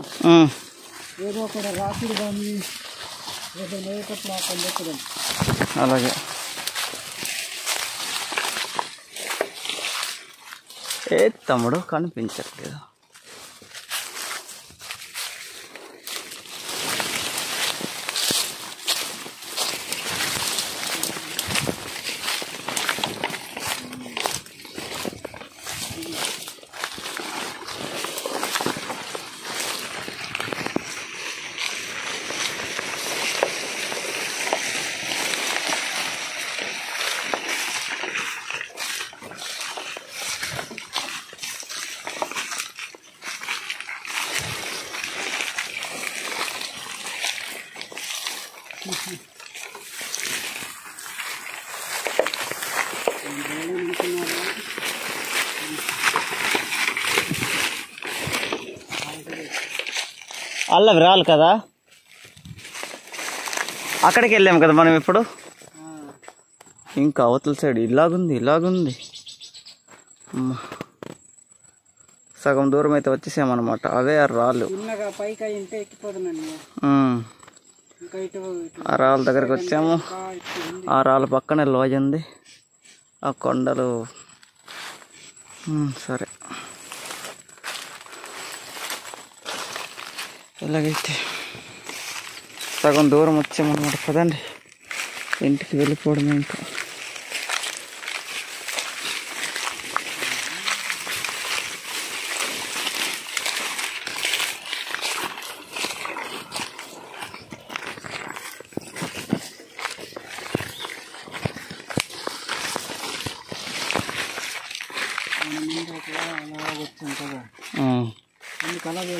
[SPEAKER 2] ఏదో ఒక రాత్రి కానీ ఏదో లేకపోతే అక్కడ ఎక్కడం.
[SPEAKER 3] అలాగే ఏ తమ్ముడు కనిపించట్లేదు. అల్లవి రాలు కదా, అక్కడికి వెళ్ళాము కదా మనం ఇప్పుడు. ఇంకా అవతల సైడ్ ఇలాగుంది. సగం దూరం అయితే వచ్చేసామన్నమాట. అవే ఆ రాళ్ళు. ఆ రాళ్ళ దగ్గరికి వచ్చాము. ఆ రాళ్ళ పక్కనే లోయ ఉంది. ఆ కొండలు సరే ఇలాగైతే సగం దూరం వచ్చామన్నమాట. పదండి ఇంటికి వెళ్ళిపోవడమే ఇంకా.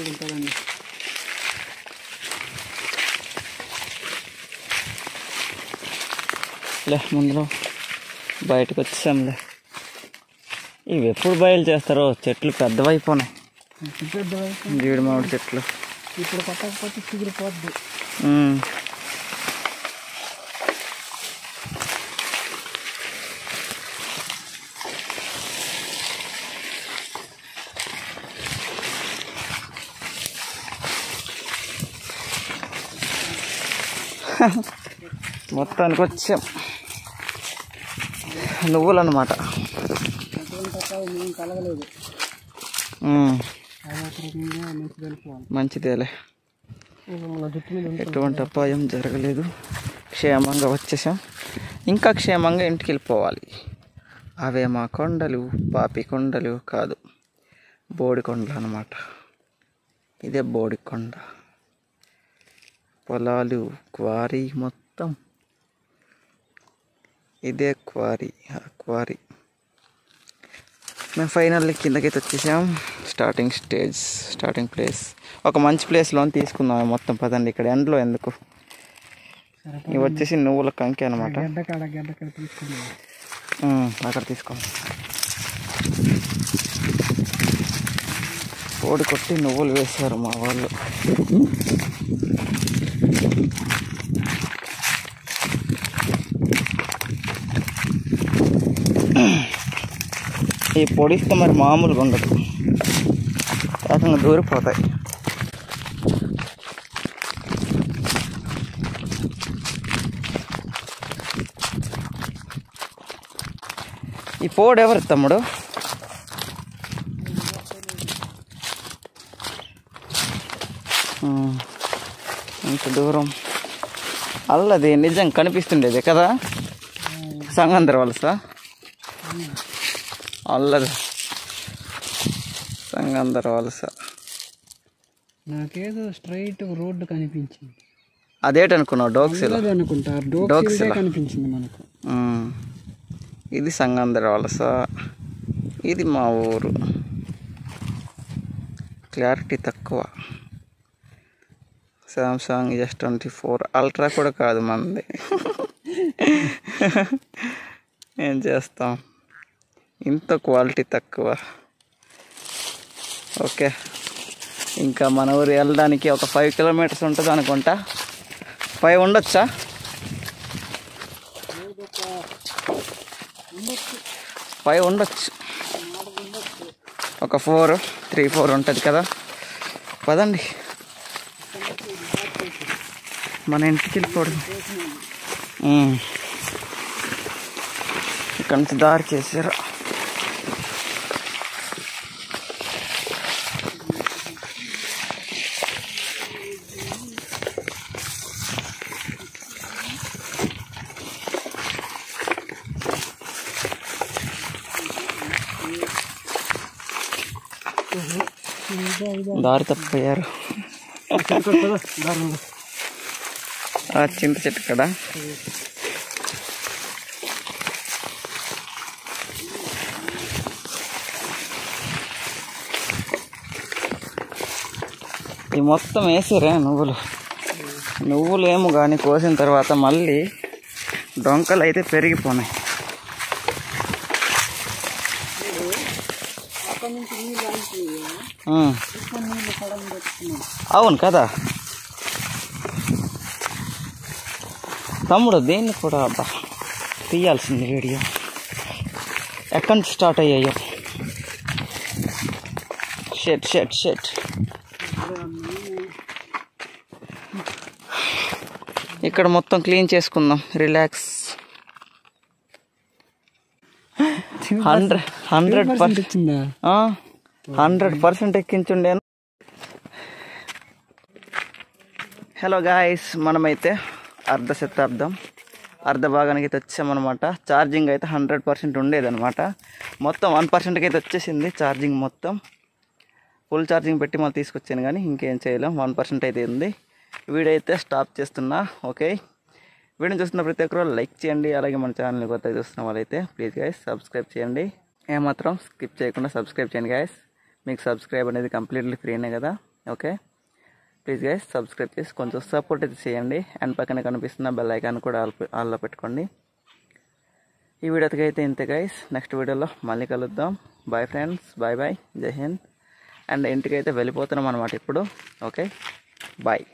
[SPEAKER 2] ఉంటుందండి.
[SPEAKER 3] ముందులో బయటకు వచ్చేసాంలే. ఇవి ఎప్పుడు బయలు చేస్తారో, చెట్లు పెద్దవైపోయినాయి. జీడి మామిడి చెట్లు
[SPEAKER 2] ఇప్పుడు పట్టకపోతే చిగురిపోద్ది.
[SPEAKER 3] మొత్తానికి వచ్చాం. నువ్వులు అన్నమాట.
[SPEAKER 2] కలగలేదు.
[SPEAKER 3] మంచిదేలే, ఎటువంటి అపాయం జరగలేదు. క్షేమంగా వచ్చేసాం. ఇంకా క్షేమంగా ఇంటికి వెళ్ళిపోవాలి. అవే మా కొండలు, పాపి కొండలు కాదు, బోడి కొండలు అన్నమాట. ఇదే బోడి కొండ. పొలాలు, క్వారీ మొత్తం ఇదే క్వారీ. ఆ క్వారీ మేము ఫైనల్లీ కిందకైతే వచ్చేసాం. స్టార్టింగ్ ప్లేస్ ఒక మంచి ప్లేస్లో తీసుకుందాం మొత్తం. పదండి, ఇక్కడ ఎండలో ఎందుకు. ఇవి వచ్చేసి నువ్వుల కంకి అనమాట. అక్కడ తీసుకోండి. కోడి కొట్టి నువ్వులు వేశారు మా వాళ్ళు. ఈ పొడిస్తే మరి మామూలుగా ఉండదు, ఏకంగా దూరిపోతాయి. ఈ పోడు ఎవరు తమ్ముడు? ఇంత దూరం అల్లది నిజం కనిపిస్తుండేది కదా, సంగందర వలస. అల్లది సంగందర వలస.
[SPEAKER 2] నాకేదో స్ట్రైట్ రోడ్డు కనిపించింది.
[SPEAKER 3] అదేటనుకున్నావు? డోక్సిలా
[SPEAKER 2] అనుకుంటా. డోక్సిలా కనిపించింది మనకు.
[SPEAKER 3] ఇది సంగందర వలస, ఇది మా ఊరు. క్లారిటీ తక్కువ. సామ్సంగ్ S24 అల్ట్రా కూడా కాదు మనది. ఏం చేస్తాం, ఇంత క్వాలిటీ తక్కువ. ఓకే, ఇంకా మన ఊరు వెళ్ళడానికి ఒక 5 కిలోమీటర్స్ ఉంటుంది అనుకుంటా. 5 ఉండొచ్చా? 5 ఉండొచ్చు. ఒక 3-4 ఉంటుంది కదా. పదండి మన ఇంటికి వెళ్ళిపోవడం. ఇక్కడ నుంచి దారి చేశారు. దారి తప్పిపోయారు. చింత చెట్టు కదా. ఈ మొత్తం వేసారే నువ్వులు ఏమో కానీ కోసిన తర్వాత మళ్ళీ డొంకలు అయితే పెరిగిపోయినాయి.
[SPEAKER 2] అక్కడి నుంచి నీళ్ళు ఆగిపోయి ఇక్కడ నీళ్ళు సడన్ పెట్టుకున్నాం.
[SPEAKER 3] అవును కదా తమ్ముడు, దేన్ని కూడా అబ్బా తీయాల్సింది వీడియో. ఎక్కడి నుంచి స్టార్ట్ అయ్యాయో. షెట్ షెట్ షెట్. ఇక్కడ మొత్తం క్లీన్ చేసుకుందాం, రిలాక్స్. 100% ఎక్కించుండేను. హలో గాయస్, మనమైతే అర్ధ భాగానికి అయితే వచ్చామన్నమాట. ఛార్జింగ్ అయితే 100% ఉండేదన్నమాట. మొత్తం 1%కి అయితే వచ్చేసింది ఛార్జింగ్ మొత్తం. ఫుల్ ఛార్జింగ్ పెట్టి మళ్ళీ తీసుకొచ్చాను కానీ ఇంకేం చేయలేం. 1% అయితే ఉంది. వీడియో అయితే స్టాప్ చేస్తున్నా. ఓకే, వీడియో చూస్తున్న ప్రతి ఒక్కరు లైక్ చేయండి. అలాగే మన ఛానల్ని కొత్తగా చూస్తున్న వాళ్ళైతే ప్లీజ్ గైస్ సబ్స్క్రైబ్ చేయండి. ఏమాత్రం స్కిప్ చేయకుండా సబ్స్క్రైబ్ చేయండి గైస్. మీకు సబ్స్క్రైబ్ అనేది కంప్లీట్లీ ఫ్రీనే కదా. ఓకే, ప్లీజ్ గైస్ సబ్స్క్రైబ్ చేసి కొంచెం సపోర్ట్ అయితే చేయండి. అండ్ పక్కన కనిపిస్తున్న బెల్ ఐకాన్ కూడా ఆల్లో పెట్టుకోండి. ఈ వీడియోకి అయితే ఇంతే గైస్. నెక్స్ట్ వీడియోలో మళ్ళీ కలుద్దాం. బాయ్ ఫ్రెండ్స్, బాయ్ బాయ్, జై హింద్. అండ్ ఇంటికి అయితే వెళ్ళిపోతున్నాం అనమాట ఇప్పుడు. Okay, bye.